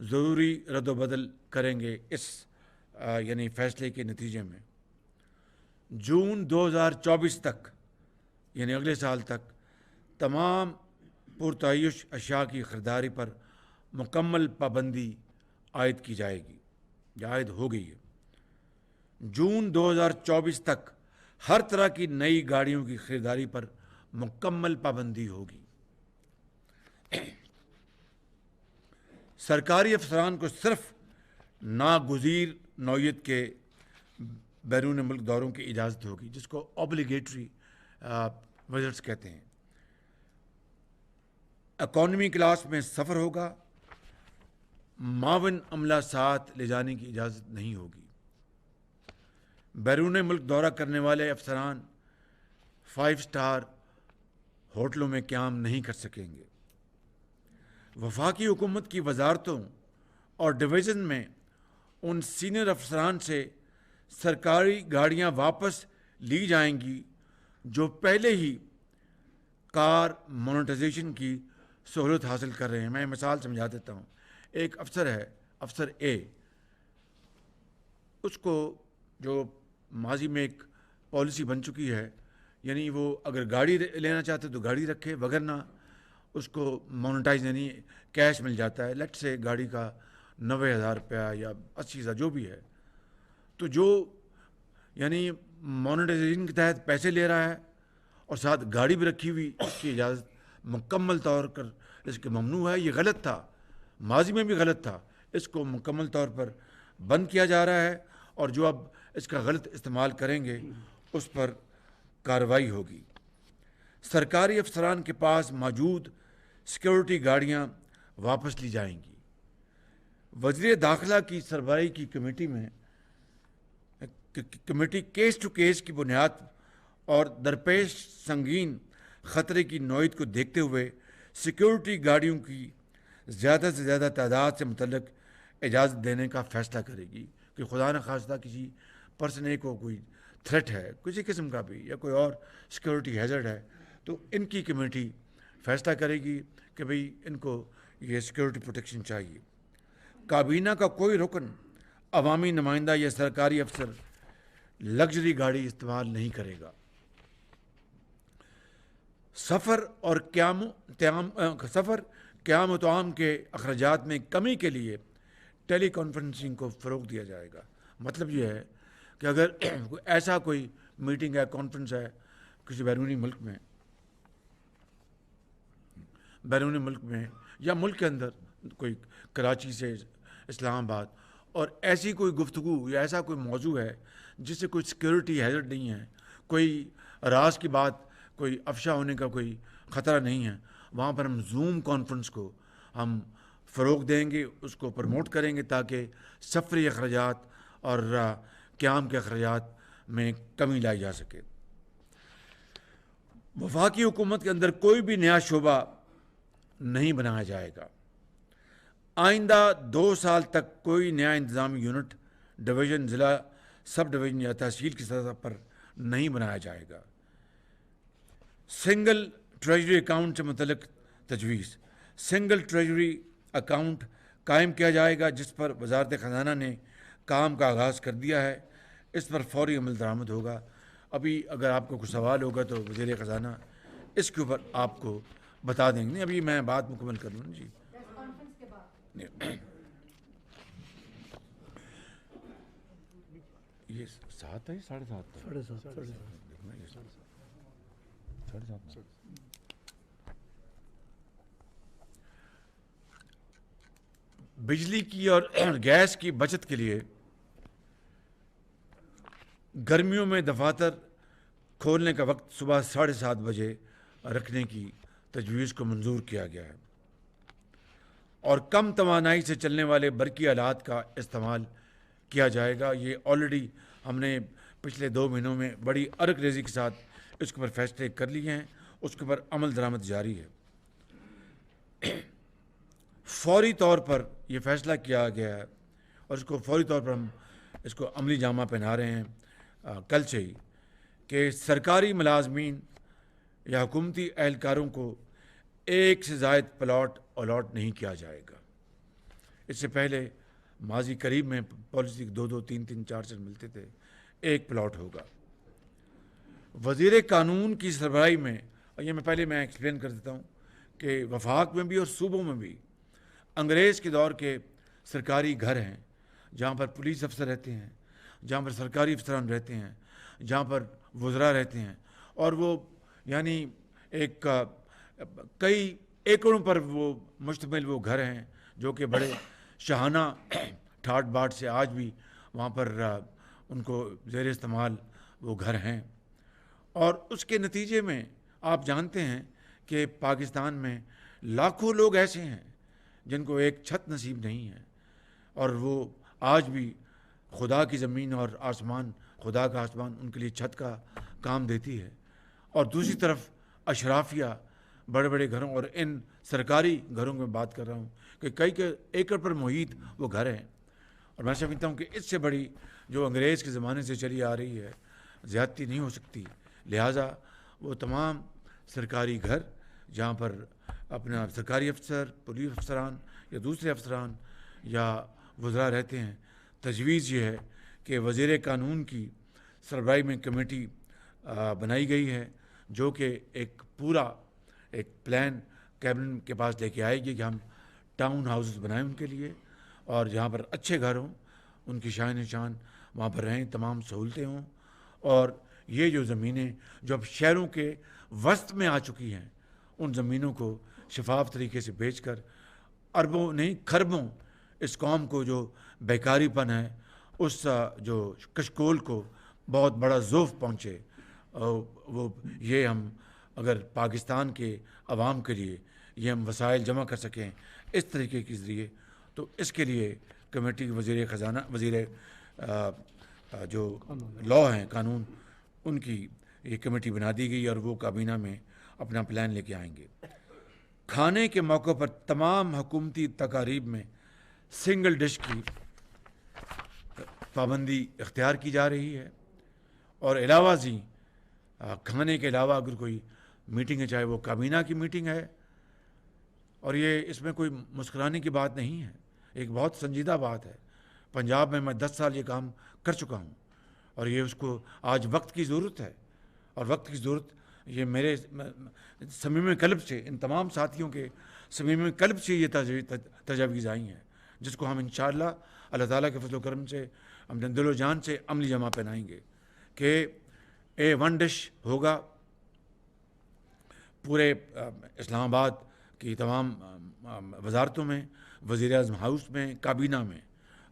ضروری رد و بدل کریں گے اس یعنی فیصلے کے نتیجے میں. جون 2024 تک یعنی اگلے سال تک تمام پرتعیش اشیاء کی خریداری پر مکمل پابندی عائد کی جائے گی یا عائد ہو گئی ہے. جون 2024 تک ہر طرح کی نئی گاڑیوں کی خریداری پر مکمل پابندی ہوگی. سرکاری افسران کو صرف ناگزیر نوعیت کے بیرون ملک دوروں کی اجازت ہوگی جس کو اوبلیگیٹری وزٹس کہتے ہیں. اکانومی کلاس میں سفر ہوگا. معاون عملہ ساتھ لے جانے کی اجازت نہیں ہوگی. بیرون ملک دورہ کرنے والے افسران 5 اسٹار ہوٹلوں میں قیام نہیں کر سکیں گے. وفاقی حکومت کی وزارتوں اور ڈویژن میں ان سینئر افسران سے سرکاری گاڑیاں واپس لی جائیں گی جو پہلے ہی کار مونیٹائزیشن کی سہولت حاصل کر رہے ہیں. میں مثال سمجھا دیتا ہوں. ایک افسر ہے، افسر اے، اس کو جو ماضی میں ایک پالیسی بن چکی ہے، یعنی وہ اگر گاڑی لینا چاہتے تو گاڑی رکھے، وگرنہ اس کو مونیٹائز یعنی کیش مل جاتا ہے. لیٹ سے گاڑی کا 90,000 روپیہ یا 80,000 جو بھی ہے، تو جو یعنی مونیٹائزیشن کے تحت پیسے لے رہا ہے اور ساتھ گاڑی بھی رکھی ہوئی، اس کی اجازت مکمل طور پر اس کے ممنوع ہے. یہ غلط تھا، ماضی میں بھی غلط تھا. اس کو مکمل طور پر بند کیا جا رہا ہے اور جو اب اس کا غلط استعمال کریں گے اس پر کارروائی ہوگی. سرکاری افسران کے پاس موجود سیکورٹی گاڑیاں واپس لی جائیں گی. وزیر داخلہ کی سربراہی کی کمیٹی کیس ٹو کیس کی بنیاد اور درپیش سنگین خطرے کی نوعیت کو دیکھتے ہوئے سیکورٹی گاڑیوں کی زیادہ سے زیادہ تعداد سے متعلق اجازت دینے کا فیصلہ کرے گی کہ خدا نخواستہ کسی پرسن اے کو کوئی تھریٹ ہے کسی قسم کا بھی یا کوئی اور سیکورٹی ہیزرڈ ہے تو ان کی کمیٹی فیصلہ کرے گی کہ بھئی ان کو یہ سیکورٹی پروٹیکشن چاہیے۔ کابینہ کا کوئی رکن عوامی نمائندہ یا سرکاری افسر لگژری گاڑی استعمال نہیں کرے گا۔ سفر اور قیام و طعام کے اخراجات میں کمی کے لیے ٹیلی کانفرنسنگ کو فروغ دیا جائے گا۔ مطلب یہ ہے کہ اگر ایسا کوئی میٹنگ ہے کانفرنس ہے کسی بیرونی ملک میں یا ملک کے اندر کوئی کراچی سے اسلام آباد اور ایسی کوئی گفتگو یا ایسا کوئی موضوع ہے جس سے کوئی سیکورٹی ہیزرڈ نہیں ہے، کوئی راز کی بات کوئی افشا ہونے کا کوئی خطرہ نہیں ہے، وہاں پر ہم زوم کانفرنس کو ہم فروغ دیں گے، اس کو پروموٹ کریں گے تاکہ سفری اخراجات اور قیام کے اخراجات میں کمی لائی جا سکے۔ وفاقی حکومت کے اندر کوئی بھی نیا شعبہ نہیں بنایا جائے گا۔ آئندہ 2 سال تک کوئی نیا انتظامی یونٹ ڈویژن، ضلع، سب ڈویژن یا تحصیل کی سطح پر نہیں بنایا جائے گا۔ سنگل ٹریجری اکاؤنٹ سے متعلق تجویز۔ سنگل ٹریجری اکاؤنٹ قائم کیا جائے گا جس پر وزارت خزانہ نے کام کا آغاز کر دیا ہے، اس پر فوری عمل درآمد ہوگا۔ ابھی اگر آپ کو کوئی سوال ہوگا تو وزیر خزانہ اس کے اوپر آپ کو بتا دیں گے۔ نہیں ابھی میں بات مکمل کر لوں جی۔ یہ 7 ہے 7:30 7:30 بجلی کی اور گیس کی بچت کے لیے گرمیوں میں دفاتر کھولنے کا وقت صبح 7:30 بجے رکھنے کی تجویز کو منظور کیا گیا ہے اور کم توانائی سے چلنے والے برقی آلات کا استعمال کیا جائے گا۔ یہ آلریڈی ہم نے پچھلے 2 مہینوں میں بڑی ارک ریزی کے ساتھ اس کے اوپر فیصلے کر لیے ہیں، اس کے اوپر عمل درآمد جاری ہے۔ فوری طور پر یہ فیصلہ کیا گیا ہے اور اس کو فوری طور پر ہم اس کو عملی جامہ پہنا رہے ہیں کل سے ہی کہ سرکاری ملازمین یا حکومتی اہلکاروں کو 1 سے زائد پلاٹ الاٹ نہیں کیا جائے گا۔ اس سے پہلے ماضی قریب میں پالیسی 2 3 4 ملتے تھے، 1 پلاٹ ہوگا۔ وزیر قانون کی سربراہی میں، اور یہ میں ایکسپلین کر دیتا ہوں کہ وفاق میں بھی اور صوبوں میں بھی انگریز کے دور کے سرکاری گھر ہیں جہاں پر پولیس افسر رہتے ہیں، جہاں پر سرکاری افسران رہتے ہیں، جہاں پر وزراء رہتے ہیں اور وہ یعنی ایک کئی ایکڑوں پر وہ مشتمل وہ گھر ہیں جو کہ بڑے شاہانہ ٹھاٹ باٹ سے آج بھی وہاں پر ان کو زیر استعمال وہ گھر ہیں۔ اور اس کے نتیجے میں آپ جانتے ہیں کہ پاکستان میں لاکھوں لوگ ایسے ہیں جن کو ایک چھت نصیب نہیں ہے اور وہ آج بھی خدا کی زمین اور آسمان، خدا کا آسمان ان کے لیے چھت کا کام دیتی ہے۔ اور دوسری طرف اشرافیہ بڑے بڑے گھروں اور ان سرکاری گھروں میں بات کر رہا ہوں کہ کئی ایکڑ پر محیط وہ گھر ہیں، اور میں سمجھتا ہوں کہ اس سے بڑی جو انگریز کے زمانے سے چلی آ رہی ہے زیادتی نہیں ہو سکتی۔ لہٰذا وہ تمام سرکاری گھر جہاں پر اپنا سرکاری افسر، پولیس افسران یا دوسرے افسران یا وزراء رہتے ہیں، تجویز یہ ہے کہ وزیر قانون کی سربراہی میں کمیٹی بنائی گئی ہے جو کہ ایک پورا ایک پلان کیبنٹ کے پاس لے کے آئے گی کہ ہم ٹاؤن ہاؤسز بنائیں ان کے لیے اور جہاں پر اچھے گھر ہوں، ان کی شان نشان وہاں پر رہیں، تمام سہولتیں ہوں، اور یہ جو زمینیں جو اب شہروں کے وسط میں آ چکی ہیں ان زمینوں کو شفاف طریقے سے بیچ کر اربوں نہیں کھربوں اس قوم کو جو بیکاری پن ہے اس جو کشکول کو بہت بڑا ذوف پہنچے، وہ یہ ہم اگر پاکستان کے عوام کے لیے یہ ہم وسائل جمع کر سکیں اس طریقے کے ذریعے، تو اس کے لیے کمیٹی وزیر خزانہ جو لا ہیں قانون ان کی یہ کمیٹی بنا دی گئی اور وہ کابینہ میں اپنا پلان لے کے آئیں گے۔ کھانے کے موقع پر تمام حکومتی تقاریب میں سنگل ڈش کی پابندی اختیار کی جا رہی ہے، اور علاوہ ازیں کھانے کے علاوہ اگر کوئی میٹنگ ہے، چاہے وہ کابینہ کی میٹنگ ہے، اور یہ اس میں کوئی مسکرانے کی بات نہیں ہے، ایک بہت سنجیدہ بات ہے۔ پنجاب میں 10 سال یہ کام کر چکا ہوں، اور یہ اس کو آج وقت کی ضرورت ہے، اور وقت کی ضرورت یہ میرے صمیم قلب سے، ان تمام ساتھیوں کے صمیم قلب سے یہ تجاویز آئی ہیں، جس کو ہم انشاءاللہ اللہ تعالیٰ کے فضل و کرم سے اپنے دل و جان سے عملی جمع پہنائیں گے کہ ون ڈش ہوگا پورے اسلام آباد کی تمام وزارتوں میں، وزیر اعظم ہاؤس میں، کابینہ میں،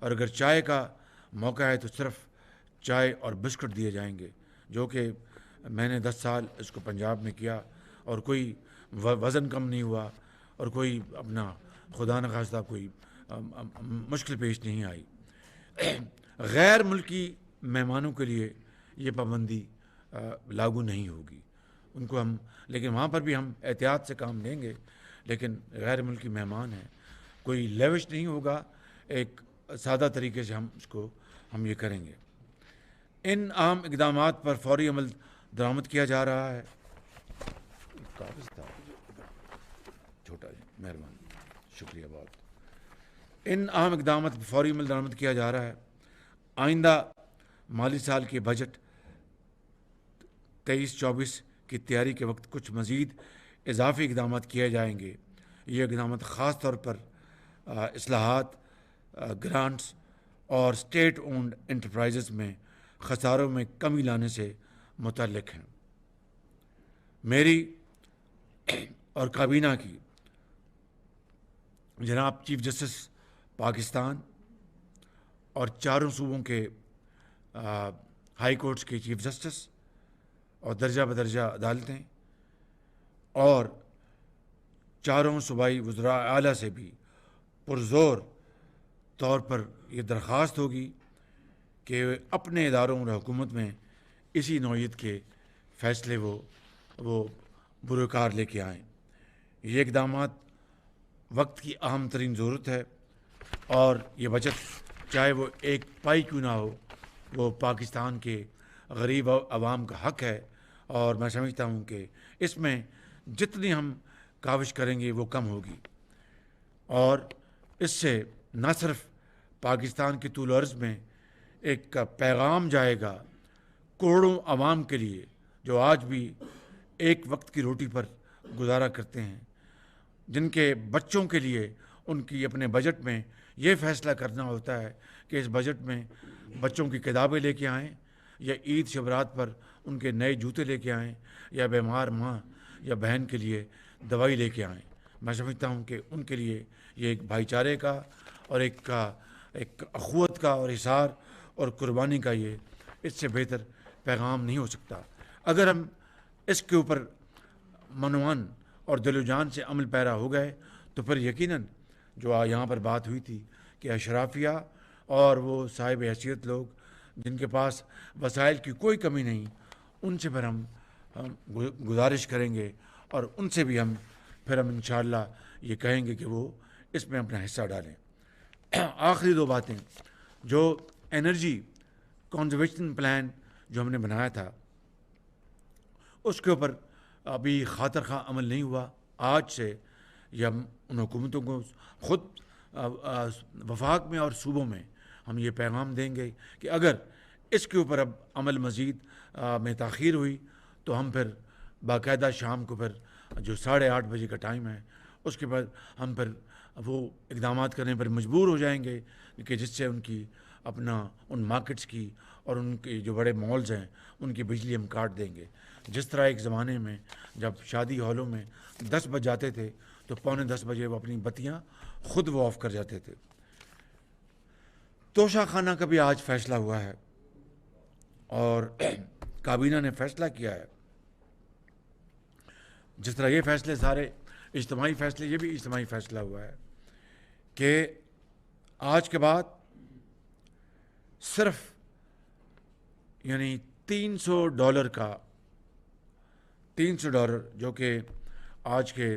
اور اگر چائے کا موقع ہے تو صرف چائے اور بسکٹ دیے جائیں گے، جو کہ میں نے 10 سال اس کو پنجاب میں کیا، اور کوئی وزن کم نہیں ہوا، اور کوئی اپنا خدا نخواستہ کوئی مشکل پیش نہیں آئی۔ غیر ملکی مہمانوں کے لیے یہ پابندی لاگو نہیں ہوگی، ان کو ہم، لیکن وہاں پر بھی ہم احتیاط سے کام لیں گے، لیکن غیر ملکی مہمان ہیں، کوئی لیوش نہیں ہوگا، ایک سادہ طریقے سے ہم یہ کریں گے۔ ان اہم اقدامات پر فوری عمل درآمد کیا جا رہا ہے۔ کاغذ تھا چھوٹا جی، مہربانی، شکریہ بہت۔ ان اہم اقدامات پر فوری عمل درآمد کیا جا رہا ہے۔ آئندہ مالی سال کے بجٹ 23-24 کی تیاری کے وقت کچھ مزید اضافی اقدامات کیے جائیں گے۔ یہ اقدامات خاص طور پر اصلاحات، گرانٹس اور اسٹیٹ اونڈ انٹرپرائزز میں خساروں میں کمی لانے سے متعلق ہیں۔ میری اور کابینہ کی جناب چیف جسٹس پاکستان اور چاروں صوبوں کے ہائی کورٹس کے چیف جسٹس اور درجہ بدرجہ عدالتیں اور چاروں صوبائی وزراء اعلیٰ سے بھی پرزور طور پر یہ درخواست ہوگی کہ اپنے اداروں اور حکومت میں اسی نوعیت کے فیصلے وہ بروکار لے کے آئیں۔ یہ اقدامات وقت کی اہم ترین ضرورت ہے، اور یہ بچت چاہے وہ ایک پائی کیوں نہ ہو، وہ پاکستان کے غریب عوام کا حق ہے، اور میں سمجھتا ہوں کہ اس میں جتنی ہم کاوش کریں گے وہ کم ہوگی، اور اس سے نہ صرف پاکستان کے طول و عرض میں ایک پیغام جائے گا کروڑوں عوام کے لیے جو آج بھی ایک وقت کی روٹی پر گزارا کرتے ہیں، جن کے بچوں کے لیے ان کی اپنے بجٹ میں یہ فیصلہ کرنا ہوتا ہے کہ اس بجٹ میں بچوں کی کتابیں لے کے آئیں، یا عید شبرات پر ان کے نئے جوتے لے کے آئیں، یا بیمار ماں یا بہن کے لیے دوائی لے کے آئیں۔ میں سمجھتا ہوں کہ ان کے لیے یہ ایک بھائی چارے کا اور ایک اخوت کا اور احسار اور قربانی کا یہ اس سے بہتر پیغام نہیں ہو سکتا۔ اگر ہم اس کے اوپر منوان اور دل و جان سے عمل پیرا ہو گئے تو پھر یقیناً جو یہاں پر بات ہوئی تھی کہ اشرافیہ اور وہ صاحب حیثیت لوگ جن کے پاس وسائل کی کوئی کمی نہیں، ان سے پھر ہم گزارش کریں گے، اور ان سے بھی ہم انشاءاللہ یہ کہیں گے کہ وہ اس میں اپنا حصہ ڈالیں۔ آخری 2 باتیں، جو انرجی کنزرویشن پلان جو ہم نے بنایا تھا اس کے اوپر ابھی خاطر خواہ عمل نہیں ہوا۔ آج سے یہ ہم ان حکومتوں کو خود وفاق میں اور صوبوں میں ہم یہ پیغام دیں گے کہ اگر اس کے اوپر اب عمل مزید میں تاخیر ہوئی تو ہم پھر باقاعدہ شام کو پھر جو 8:30 بجے کا ٹائم ہے اس کے بعد ہم پھر وہ اقدامات کرنے پر مجبور ہو جائیں گے کہ جس سے ان کی اپنا ان مارکیٹس کی اور ان کے جو بڑے مالز ہیں ان کی بجلی ہم کاٹ دیں گے۔ جس طرح ایک زمانے میں جب شادی ہالوں میں 10 بج جاتے تھے تو 9:45 بجے وہ اپنی بتیاں خود وہ آف کر جاتے تھے۔ توشہ خانہ کا بھی آج فیصلہ ہوا ہے اور کابینہ نے فیصلہ کیا ہے، جس طرح یہ فیصلے سارے اجتماعی فیصلے، یہ بھی اجتماعی فیصلہ ہوا ہے کہ آج کے بعد صرف یعنی $300 کا $300 جو کہ آج کے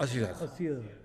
80,000,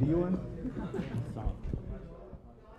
DON।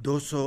200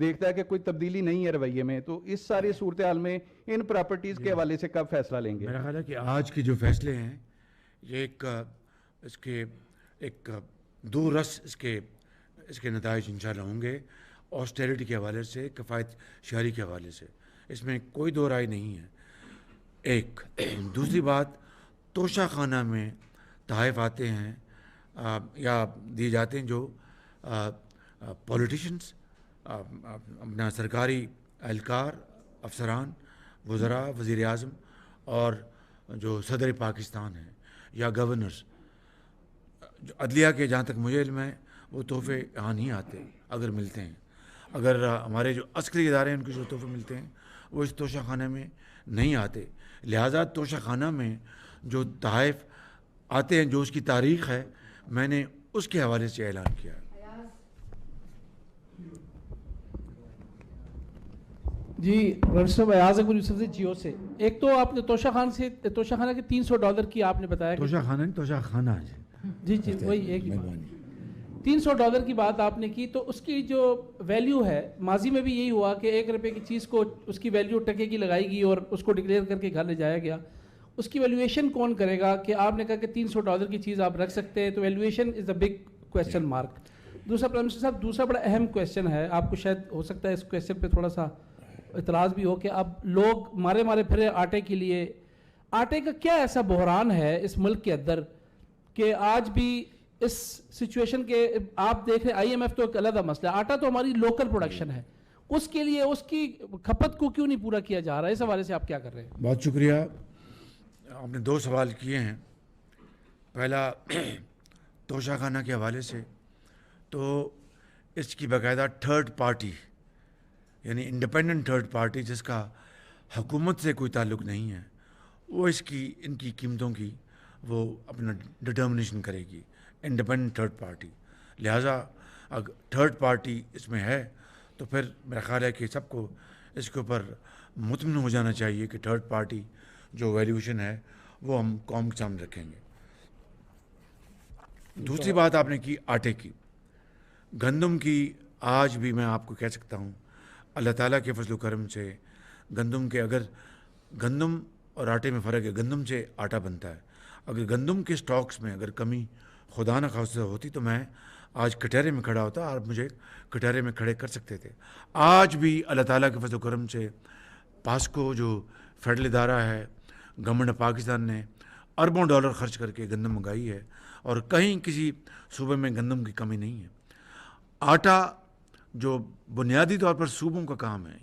دیکھتا ہے کہ کوئی تبدیلی نہیں ہے رویے میں, تو اس ساری صورتحال میں ان پراپرٹیز کے حوالے سے کب فیصلہ لیں گے؟ میرا خیال ہے کہ آج کے جو فیصلے ہیں یہ ایک دو رس اس کے نتائج انشاءاللہ ہوں گے, آسٹیرٹی کے حوالے سے, کفایت شہری کے حوالے سے, اس میں کوئی دو رائے نہیں ہے. ایک دوسری بات, توشہ خانہ میں تحائف آتے ہیں یا دیے جاتے ہیں جو پولیٹیشنز, اپنا سرکاری اہلکار, افسران, وزراء, وزیر اعظم اور جو صدر پاکستان ہیں یا گورنرز, عدلیہ کے جہاں تک مجھے علم ہے وہ تحفے یہاں نہیں آتے. اگر ملتے ہیں, اگر ہمارے جو عسکری ادارے ہیں ان کے جو تحفے ملتے ہیں وہ اس توشہ خانہ میں نہیں آتے. لہٰذا توشہ خانہ میں جو تحائف آتے ہیں, جو اس کی تاریخ ہے, میں نے اس کے حوالے سے اعلان کیا ہے. جی صاحب, ایاز اکبر یوسف سے جیو سے. ایک تو آپ نے توشہ خانہ کے $300 کی آپ نے بتایا, توشہ خانہ نہیں, توشہ خانہ جی وہی ایک $300 کی بات آپ نے کی, تو اس کی جو ویلیو ہے, ماضی میں بھی یہی ہوا کہ $1 کی چیز کو اس کی ویلیو ٹکے کی لگائی گئی اور اس کو ڈکلیئر کر کے گھر لے جایا گیا. اس کی ویلیویشن کون کرے گا؟ کہ آپ نے کہا کہ $300 کی چیز آپ رکھ سکتے ہیں, تو valuation is a big question mark. دوسرا پرائم منسٹر صاحب, دوسرا بڑا اہم کویسچن ہے, آپ کو شاید ہو سکتا ہے اس کویسچن پہ تھوڑا سا اعتراض بھی ہو, کہ اب لوگ مارے پھرے آٹے کے لیے. آٹے کا کیا ایسا بحران ہے اس ملک کے اندر کہ آج بھی اس سچویشن کے, آپ دیکھ رہے آئی ایم ایف تو ایک علیحدہ مسئلہ ہے, آٹا تو ہماری لوکل پروڈکشن ہے, اس کے لیے اس کی کھپت کو کیوں نہیں پورا کیا جا رہا ہے؟ اس حوالے سے آپ کیا کر رہے ہیں؟ بہت شکریہ. آپ نے 2 سوال کیے ہیں. پہلا توشہ خانہ کے حوالے سے, تو اس کی باقاعدہ تھرڈ پارٹی یعنی انڈیپینڈنٹ تھرڈ پارٹی جس کا حکومت سے کوئی تعلق نہیں ہے, وہ ان کی قیمتوں کی وہ اپنا ڈٹرمنیشن کرے گی, انڈیپینڈنٹ تھرڈ پارٹی. لہٰذا اگر تھرڈ پارٹی اس میں ہے تو پھر میرا خیال ہے کہ سب کو اس کے اوپر مطمئن ہو جانا چاہیے کہ تھرڈ پارٹی جو ویلیوشن ہے وہ ہم قوم کے سامنے رکھیں گے. دوسری بات آپ نے کی آٹے کی, گندم کی. آج بھی میں آپ کو کہہ سکتا ہوں اللہ تعالیٰ کے فضل و کرم سے گندم کے, اگر گندم اور آٹے میں فرق ہے, گندم سے آٹا بنتا ہے. اگر گندم کے سٹاکس میں اگر کمی خدا نہ خواستہ ہوتی تو میں آج کٹہرے میں کھڑا ہوتا اور مجھے کٹہرے میں کھڑے کر سکتے تھے. آج بھی اللہ تعالیٰ کے فضل و کرم سے پاسکو جو فیڈرل ادارہ ہے, گورنمنٹ آف پاکستان نے اربوں ڈالر خرچ کر کے گندم منگائی ہے اور کہیں کسی صوبے میں گندم کی کمی نہیں ہے. آٹا جو بنیادی طور پر صوبوں کا کام ہے,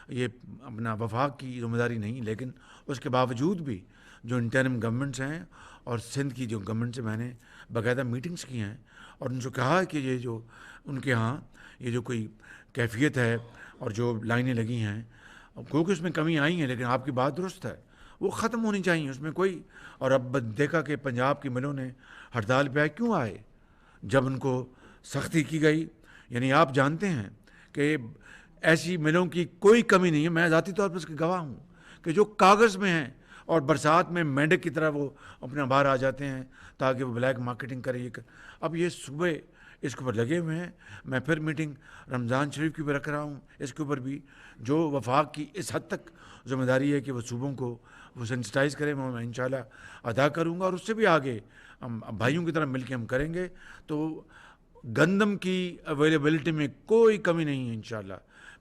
یہ اپنا وفاق کی ذمہ داری نہیں, لیکن اس کے باوجود بھی جو انٹرم گورنمنٹس ہیں اور سندھ کی جو گورنمنٹ سے میں نے باقاعدہ میٹنگز کی ہیں اور ان سے کہا کہ یہ جو ان کے ہاں یہ جو کوئی کیفیت ہے اور جو لائنیں لگی ہیں, کیونکہ اس میں کمی آئی ہیں, لیکن آپ کی بات درست ہے, وہ ختم ہونی چاہیے اس میں کوئی. اور اب دیکھا کہ پنجاب کی ملوں نے ہڑتال پہ کیوں آئے جب ان کو سختی کی گئی. یعنی آپ جانتے ہیں کہ ایسی ملوں کی کوئی کمی نہیں ہے, میں ذاتی طور پر اس کے گواہ ہوں, کہ جو کاغذ میں ہیں اور برسات میں مینڈک کی طرح وہ اپنا باہر آ جاتے ہیں تاکہ وہ بلیک مارکیٹنگ کرے. اب یہ صبح اس کے اوپر لگے ہوئے ہیں. میں پھر میٹنگ رمضان شریف کی بھی رکھ رہا ہوں, اس کے اوپر بھی جو وفاق کی اس حد تک ذمہ داری ہے کہ وہ صوبوں کو وہ سینسٹائز کریں, میں انشاءاللہ ادا کروں گا, اور اس سے بھی آگے ہم بھائیوں کی طرح مل کے ہم کریں گے. تو گندم کی اویلیبلٹی میں کوئی کمی نہیں ہے انشاءاللہ.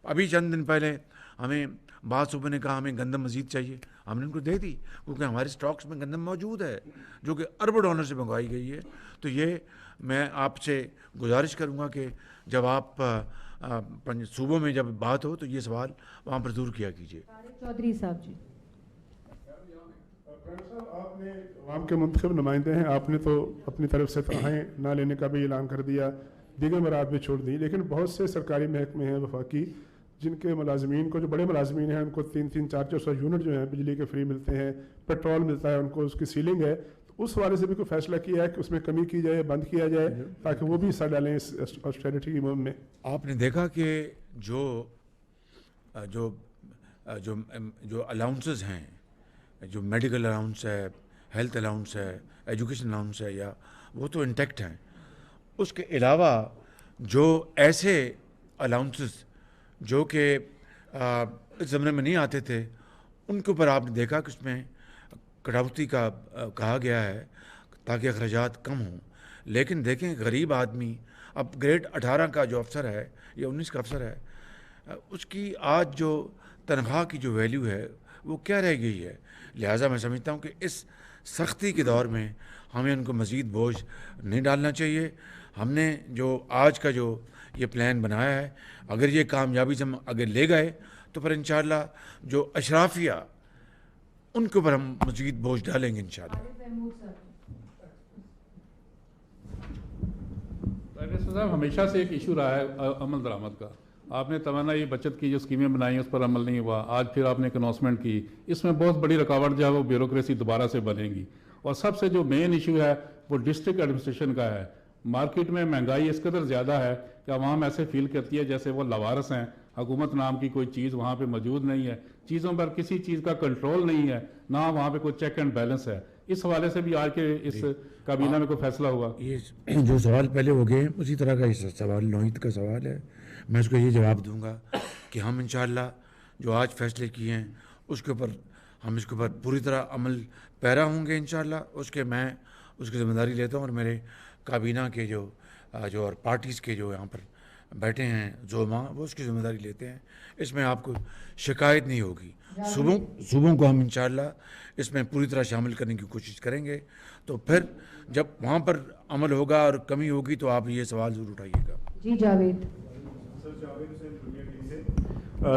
ابھی چند دن پہلے ہمیں بعض صوبوں نے کہا ہمیں گندم مزید چاہیے, ہم نے ان کو دے دی, کیونکہ ہمارے سٹاکس میں گندم موجود ہے جو کہ اربوں ڈالر سے منگوائی گئی ہے. تو یہ میں آپ سے گزارش کروں گا کہ جب آپ صوبوں میں جب بات ہو تو یہ سوال وہاں پر ضرور کیا کیجیے. چودھری صاحب جی. آپ نے عوام کے منتخب نمائندے ہیں, آپ نے تو اپنی طرف سے تنخواہیں نہ لینے کا بھی اعلان کر دیا, دیگر مراد بھی چھوڑ دی, لیکن بہت سے سرکاری محکمے ہیں وفاقی جن کے ملازمین کو, جو بڑے ملازمین ہیں, ان کو 300-400 یونٹ جو ہیں بجلی کے فری ملتے ہیں, پیٹرول ملتا ہے, ان کو اس کی سیلنگ ہے. تو اس حوالے سے بھی کوئی فیصلہ کیا ہے کہ اس میں کمی کی جائے, بند کیا جائے, تاکہ وہ بھی حصہ ڈالیں اس آسٹیرٹی کی مہم میں؟ آپ نے دیکھا کہ جو الاؤنسز ہیں, جو میڈیکل الاؤنس ہے, ہیلتھ الاؤنس ہے, ایجوکیشن الاؤنس ہے, یا وہ تو انٹیکٹ ہیں. اس کے علاوہ جو ایسے الاؤنسز جو کہ اس زمانے میں نہیں آتے تھے، ان کے اوپر آپ نے دیکھا کہ اس میں کٹوتی کا کہا گیا ہے تاکہ اخراجات کم ہوں. لیکن دیکھیں غریب آدمی اب گریڈ 18 کا جو افسر ہے یا 19 کا افسر ہے، اس کی آج جو تنخواہ کی جو ویلیو ہے وہ کیا رہ گئی ہے. لہٰذا میں سمجھتا ہوں کہ اس سختی کے دور میں ہمیں ان کو مزید بوجھ نہیں ڈالنا چاہیے. ہم نے جو آج کا جو یہ پلان بنایا ہے، اگر یہ کامیابی سے ہم اگر لے گئے تو پھر انشاءاللہ جو اشرافیہ ان کے اوپر ہم مزید بوجھ ڈالیں گے انشاءاللہ. صاحب ہمیشہ سے ایک ایشو رہا ہے عمل درآمد کا. آپ نے توانائی بچت کی جو اسکیمیں بنائی اس پر عمل نہیں ہوا. آج پھر آپ نے ایک اناؤنسمنٹ کی، اس میں بہت بڑی رکاوٹ جو ہے وہ بیوروکریسی دوبارہ سے بنے گی. اور سب سے جو مین ایشو ہے وہ ڈسٹرکٹ ایڈمنسٹریشن کا ہے. مارکیٹ میں مہنگائی اس قدر زیادہ ہے کہ عوام ایسے فیل کرتی ہے جیسے وہ لاوارث ہیں. حکومت نام کی کوئی چیز وہاں پہ موجود نہیں ہے، چیزوں پر کسی چیز کا کنٹرول نہیں ہے، نہ وہاں پہ کوئی چیک اینڈ بیلنس ہے. اس حوالے سے بھی آج کے اس کابینہ میں کوئی فیصلہ ہوا؟ یہ جو سوال پہلے ہو گئے اسی طرح کا سوال نوعیت کا سوال ہے. میں اس کو یہ جواب دوں گا کہ ہم انشاءاللہ جو آج فیصلے کیے ہیں اس کے اوپر ہم اس کے اوپر پوری طرح عمل پیرا ہوں گے انشاءاللہ. میں اس کی ذمہ داری لیتا ہوں، اور میرے کابینہ کے جو اور پارٹیز کے جو یہاں پر بیٹھے ہیں زعماء وہ اس کی ذمہ داری لیتے ہیں. اس میں آپ کو شکایت نہیں ہوگی. صوبوں کو ہم انشاءاللہ اس میں پوری طرح شامل کرنے کی کوشش کریں گے. تو پھر جب وہاں پر عمل ہوگا اور کمی ہوگی تو آپ یہ سوال ضرور اٹھائیے گا. جی جاوید.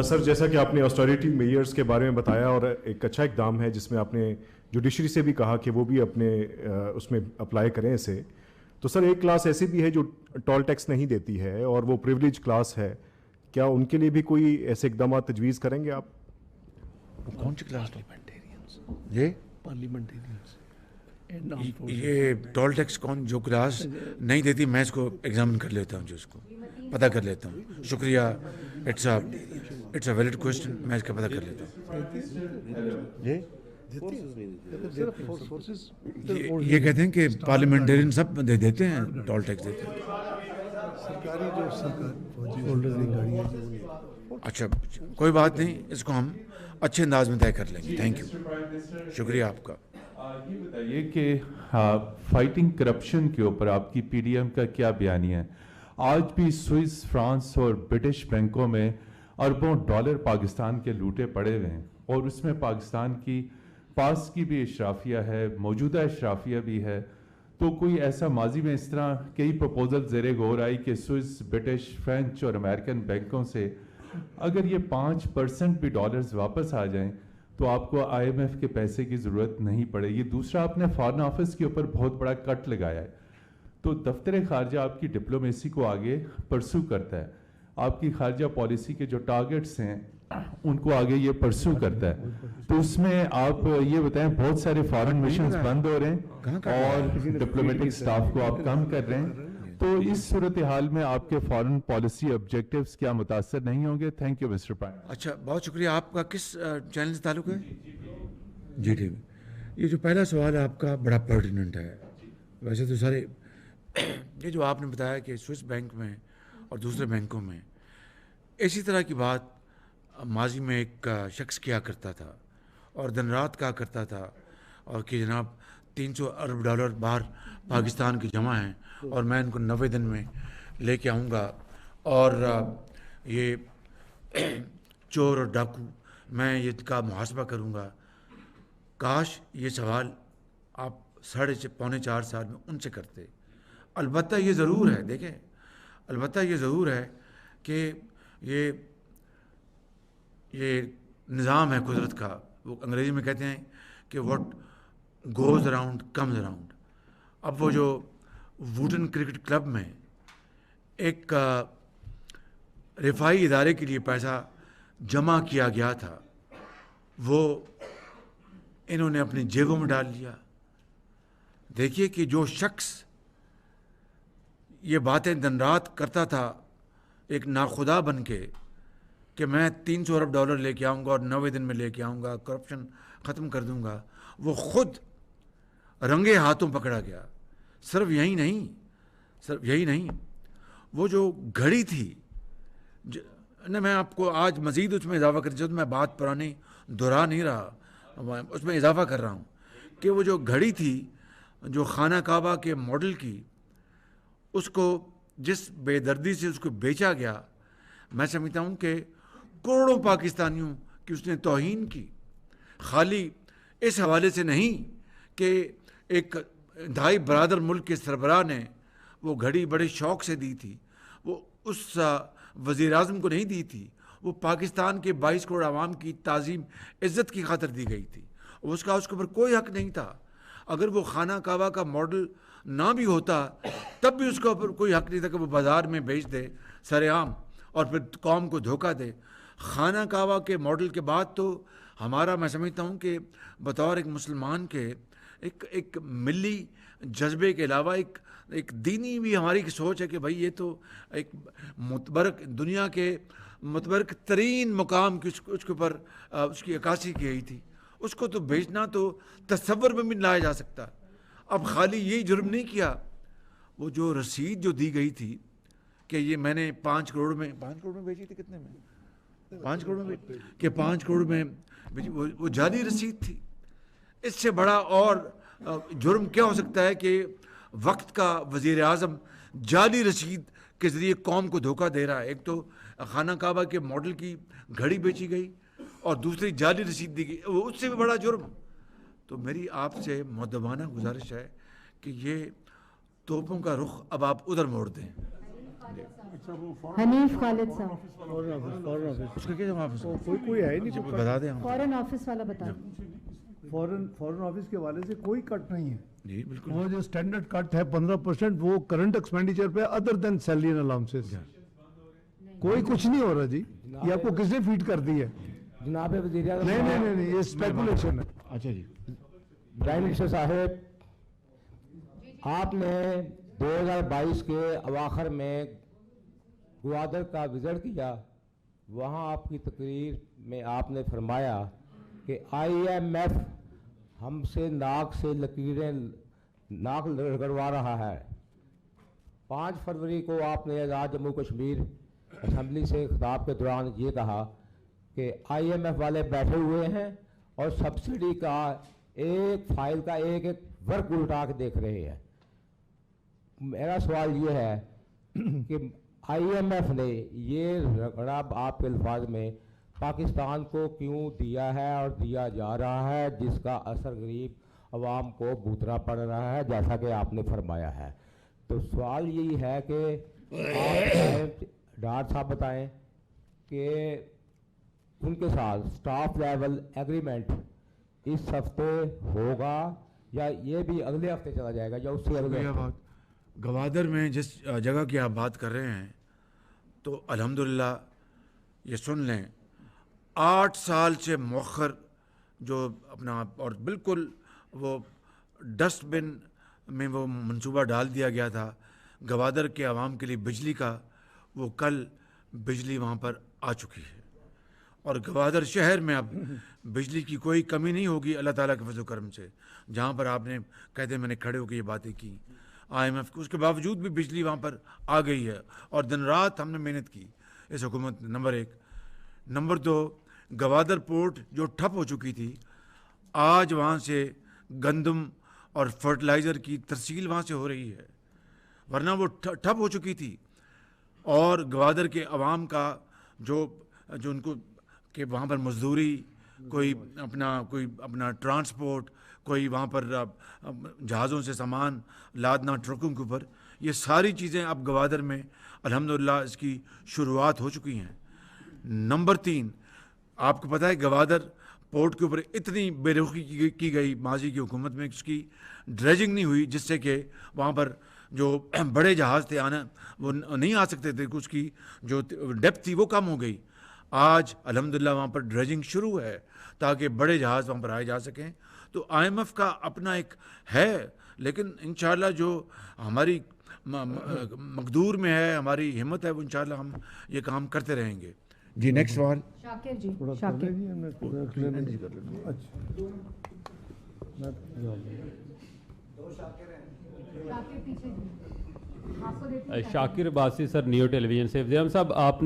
سر جیسا کہ آپ نے آسٹریٹی میئرز کے بارے میں بتایا اور ایک اچھا اقدام ہے جس میں آپ نے جوڈیشری سے بھی کہا کہ وہ بھی اپنے اس میں اپلائی کریں اسے. تو سر ایک کلاس ایسی بھی ہے جو ٹول ٹیکس نہیں دیتی ہے اور وہ پریویلیج کلاس ہے، کیا ان کے لیے بھی کوئی ایسے اقدامات تجویز کریں گے آپ؟ کون سی کلاس؟ یہ ٹول ٹیکس کون جو کلاس نہیں دیتی؟ میں اس کو ایگزامن کر لیتا ہوں، جو اس کو پتہ کر لیتا ہوں. شکریہ. It's a valid question. میں اس کا پتہ کر لیتا ہوں. یہ کہتے ہیں کہ پارلیمنٹرین سب دے دیتے ہیں، ٹول ٹیکس دیتے ہیں. اچھا کوئی بات نہیں، اس کو ہم اچھے انداز میں طے کر لیں گے. تھینک یو، شکریہ آپ کا. یہ بتائیے کہ فائٹنگ کرپشن کے اوپر آپ کی پی ڈی ایم کا کیا بیانیہ ہے؟ آج بھی سوئس، فرانس اور برٹش بینکوں میں اربوں ڈالر پاکستان کے لوٹے پڑے ہوئے ہیں، اور اس میں پاکستان کی پاس کی بھی اشرافیہ ہے، موجودہ اشرافیہ بھی ہے. تو کوئی ایسا ماضی میں اس طرح کئی پروپوزل زیر غور آئی کہ سوئس، برٹش، فرینچ اور امریکن بینکوں سے اگر یہ 5% بھی ڈالرز واپس آ جائیں تو آپ کو آئی ایم ایف کے پیسے کی ضرورت نہیں پڑے گی. دوسرا، آپ نے فارن آفس کے اوپر بہت بڑا کٹ لگایا ہے. تو دفتر خارجہ آپ کی ڈپلومیسی کو آگے پرسو کرتا ہے، آپ کی خارجہ پالیسی کے جو ٹارگٹس ہیں ان کو آگے یہ پرسو کرتا ہے. تو اس میں آپ یہ بتائیں، بہت سارے فارن مشنز بند ہو رہے ہیں اور ڈپلومیٹک سٹاف کو آپ کم کر رہے ہیں. تو اس صورتحال میں آپ کے فارن پالیسی آبجیکٹیوز کیا متاثر نہیں ہوں گے؟ Thank you mister prime. اچھا بہت شکریہ. آپ کا کس چینل سے تعلق ہے؟ جی ٹھیک. یہ جو پہلا سوال ہے آپ کا بڑا پرٹیننٹ ہے. ویسے تو سارے یہ جو آپ نے بتایا کہ سوئس بینک میں اور دوسرے بینکوں میں اسی طرح کی بات ماضی میں ایک شخص کیا کرتا تھا اور دن رات کہا کرتا تھا، اور کہ جناب 300 ارب ڈالر باہر پاکستان کے جمع ہیں اور میں ان کو 90 دن میں لے کے آؤں گا، اور یہ چور اور ڈاکو میں یہ کا محاسبہ کروں گا. کاش یہ سوال آپ 3.5-4 سال میں ان سے کرتے. البتہ یہ ضرور ہے، دیکھیں البتہ یہ ضرور ہے کہ یہ نظام ہے قدرت کا. وہ انگریزی میں کہتے ہیں کہ what goes around comes around. اب وہ جو ووٹن کرکٹ کلب میں ایک رفاہی ادارے کے لیے پیسہ جمع کیا گیا تھا، وہ انہوں نے اپنی جیبوں میں ڈال لیا. دیکھیے کہ جو شخص یہ باتیں دن رات کرتا تھا ایک ناخدا بن کے کہ میں 300 ارب ڈالر لے کے آؤں گا اور 90 دن میں لے کے آؤں گا، کرپشن ختم کر دوں گا، وہ خود رنگے ہاتھوں پکڑا گیا. صرف یہی نہیں، وہ جو گھڑی تھی نہ میں آپ کو آج مزید اس میں اضافہ کر میں بات پرانی دہرا نہیں رہا، اس میں اضافہ کر رہا ہوں کہ وہ جو گھڑی تھی جو خانہ کعبہ کے ماڈل کی، اس کو جس بے دردی سے اس کو بیچا گیا، میں سمجھتا ہوں کہ کروڑوں پاکستانیوں کی اس نے توہین کی. خالی اس حوالے سے نہیں کہ ایک انتہائی برادر ملک کے سربراہ نے وہ گھڑی بڑے شوق سے دی تھی، وہ اس وزیر اعظم کو نہیں دی تھی، وہ پاکستان کے 22 کروڑ عوام کی تعظیم عزت کی خاطر دی گئی تھی. اس کے اوپر کوئی حق نہیں تھا. اگر وہ خانہ کعبہ کا ماڈل نہ بھی ہوتا تب بھی اس کے اوپر کوئی حق نہیں تھا کہ وہ بازار میں بیچ دے سر عام اور پھر قوم کو دھوکہ دے. خانہ کعبہ کے ماڈل کے بعد تو ہمارا، میں سمجھتا ہوں کہ بطور ایک مسلمان کے ایک ملی جذبے کے علاوہ ایک دینی بھی ہماری سوچ ہے کہ بھائی یہ تو ایک متبرک دنیا کے متبرک ترین مقام کی اس کے اوپر اس کی عکاسی کی گئی تھی، اس کو تو بیچنا تو تصور میں بھی نہیں لایا جا سکتا. اب خالی یہی جرم نہیں کیا، وہ جو رسید جو دی گئی تھی کہ یہ میں نے 5 کروڑ میں بیچی تھی، کتنے میں 5 کروڑ میں کہ 5 کروڑ میں وہ جعلی رسید تھی. اس سے بڑا اور جرم کیا ہو سکتا ہے کہ وقت کا وزیر اعظم جعلی رسید کے ذریعے قوم کو دھوکہ دے رہا ہے. ایک تو خانہ کعبہ کے ماڈل کی گھڑی بیچی گئی اور دوسری جعلی رسید دی گئی، وہ اس سے بھی بڑا جرم. تو میری آپ سے مؤدبانہ گزارش ہے کہ یہ توپوں کا رخ اب آپ ادھر موڑ دیں. حنیف خالد صاحب اس کا کیا جواب کوئی ہے نہیں، بتا دیں. فورن آفس والا بتا دیں. فورن آفس کے حوالے سے کوئی کٹ نہیں ہے. جی بالکل. وہ جو اسٹینڈرڈ کٹ ہے 15%، وہ کرنٹ ایکسپینڈیچر پہ other than salary and allowances, کوئی کچھ نہیں ہو رہا. جی یہ آپ کو کس نے فیڈ کر دی ہے؟ جناب وزیر اعظم. نہیں یہ اسپیکولیشن ہے. اچھا جی. پرائم منسٹر صاحب، آپ نے 2022 کے اواخر میں گوادر کا وزٹ کیا. وہاں آپ کی تقریر میں آپ نے فرمایا کہ IMF ہم سے ناک رگڑوا رہا ہے. 5 فروری کو آپ نے آزاد جموں کشمیر اسمبلی سے خطاب کے دوران یہ کہا کہ IMF والے بیٹھے ہوئے ہیں اور سبسڈی کا ایک فائل کا ایک ورک الٹا کے دیکھ رہے ہیں. میرا سوال یہ ہے کہ IMF نے یہ رگڑا آپ کے الفاظ میں پاکستان کو کیوں دیا ہے اور دیا جا رہا ہے، جس کا اثر غریب عوام کو بھگتنا پڑ رہا ہے جیسا کہ آپ نے فرمایا ہے. تو سوال یہی ہے کہ آپ ڈاکٹر صاحب بتائیں کہ ان کے ساتھ سٹاف لیول ایگریمنٹ اس ہفتے ہوگا یا یہ بھی اگلے ہفتے چلا جائے گا یا اس سے اگلے ہفتے؟ گوادر میں جس جگہ کی آپ بات کر رہے ہیں تو الحمدللہ یہ سن لیں 8 سال سے مؤخر جو اپنا اور بالکل وہ ڈسٹ بن میں وہ منصوبہ ڈال دیا گیا تھا گوادر کے عوام کے لیے بجلی کا، وہ کل بجلی وہاں پر آ چکی ہے اور گوادر شہر میں اب بجلی کی کوئی کمی نہیں ہوگی اللہ تعالیٰ کے فضل و کرم سے. جہاں پر آپ نے کہتے میں نے کھڑے ہو کے یہ باتیں کی IMF کی، اس کے باوجود بھی بجلی وہاں پر آ گئی ہے اور دن رات ہم نے محنت کی اس حکومت. نمبر 1. نمبر 2، گوادر پورٹ جو ٹھپ ہو چکی تھی، آج وہاں سے گندم اور فرٹیلائزر کی ترسیل وہاں سے ہو رہی ہے، ورنہ وہ ٹھپ ہو چکی تھی. اور گوادر کے عوام کا جو ان کو کہ وہاں پر مزدوری، کوئی اپنا ٹرانسپورٹ، کوئی وہاں پر جہازوں سے سامان لادنا ٹرکوں کے اوپر، یہ ساری چیزیں اب گوادر میں الحمدللہ اس کی شروعات ہو چکی ہیں. نمبر 3، آپ کو پتہ ہے گوادر پورٹ کے اوپر اتنی بے رخی کی گئی ماضی کی حکومت میں، اس کی ڈریجنگ نہیں ہوئی جس سے کہ وہاں پر جو بڑے جہاز تھے آنا وہ نہیں آ سکتے تھے، اس کی جو ڈیپتھ تھی وہ کم ہو گئی. آج الحمدللہ وہاں پر ڈریجنگ شروع ہے تاکہ بڑے جہاز وہاں پر آئے جا سکیں. تو IMF کا اپنا ایک ہے، لیکن انشاءاللہ جو ہماری مقدور میں ہے، ہماری ہمت ہے، وہ انشاءاللہ ہم یہ کام کرتے رہیں گے. جی نیکسٹ سوال. شاکر جی. شاکر شاکر باسی سر نیو ٹیلی ویژن سے. وزیر اعظم صاحب آپ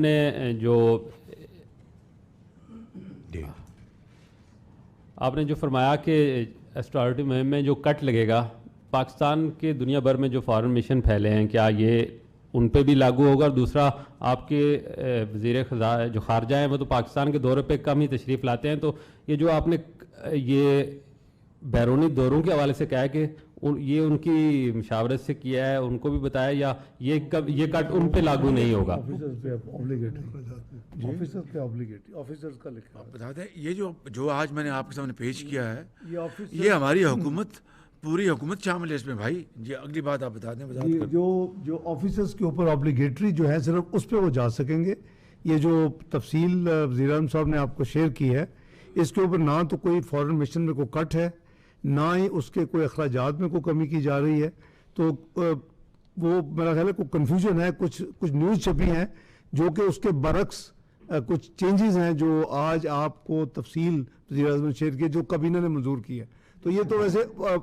نے جو فرمایا کہ ایسٹرالٹی مہم میں جو کٹ لگے گا پاکستان کے دنیا بھر میں جو فارن مشن پھیلے ہیں کیا یہ ان پہ بھی لاگو ہوگا؟ اور دوسرا آپ کے وزیر جو خارجہ ہیں وہ تو پاکستان کے دورے پہ کم ہی تشریف لاتے ہیں, تو یہ جو آپ نے یہ بیرونی دوروں کے حوالے سے کہا ہے کہ یہ ان کی مشاورت سے کیا ہے, ان کو بھی بتایا, یا یہ کٹ ان پہ لاگو نہیں ہوگا؟ آپ بتا دیں یہ جو آج میں نے آپ کے سامنے پیش کیا ہے یہ ہماری حکومت پوری حکومت شامل ہے اس میں بھائی. جی اگلی بات آپ بتا دیں. جو آفیسرز کے اوپر آبلیگیٹری جو ہے صرف اس پہ وہ جا سکیں گے. یہ جو تفصیل وزیر اعظم صاحب نے آپ کو شیئر کی ہے اس کے اوپر نہ تو کوئی فارن مشن میں کوئی کٹ ہے, نہ ہی اس کے کوئی اخراجات میں کوئی کمی کی جا رہی ہے. تو وہ میرا خیال ہے کوئی کنفیوژن ہے, کچھ نیوز چھپی ہیں جو کہ اس کے برعکس کچھ چینجز ہیں جو آج آپ کو تفصیل وزیر اعظم نے شیئر کی جو کابینہ نے منظور کی ہے. تو یہ تو ویسے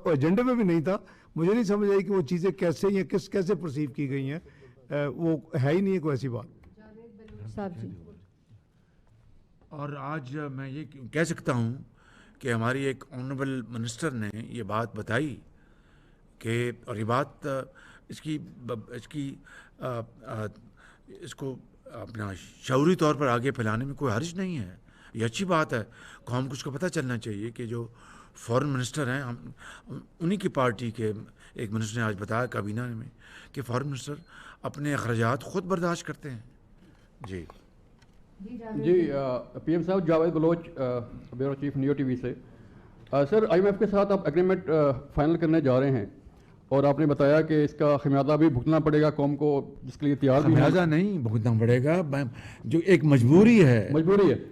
ایجنڈے میں بھی نہیں تھا, مجھے نہیں سمجھ آئی کہ وہ چیزیں کیسے یا کیسے پرسیو کی گئی ہیں, وہ ہے ہی نہیں ہے کوئی ایسی بات. اور آج میں یہ کہہ سکتا ہوں کہ ہماری ایک آنریبل منسٹر نے یہ بات بتائی کہ, اور یہ بات اس کو اپنا شعوری طور پر آگے پھیلانے میں کوئی حرج نہیں ہے, یہ اچھی بات ہے. قوم کو اس کو پتہ چلنا چاہیے کہ جو فارن منسٹر ہیں انہی کی پارٹی کے ایک منسٹر نے آج بتایا کابینہ میں کہ فارن منسٹر اپنے اخراجات خود برداشت کرتے ہیں. جی پی ایم صاحب, Javed Baloch bureau chief new T V سے. سر آئی ایم ایف کے ساتھ آپ ایگریمنٹ فائنل کرنے جا رہے ہیں اور آپ نے بتایا کہ اس کا خمیازہ بھی بھگتنا پڑے گا قوم کو, جس کے لیے تیار بھی خمیازہ نہیں بھگتنا پڑے گا, جو ایک مجبوری ہے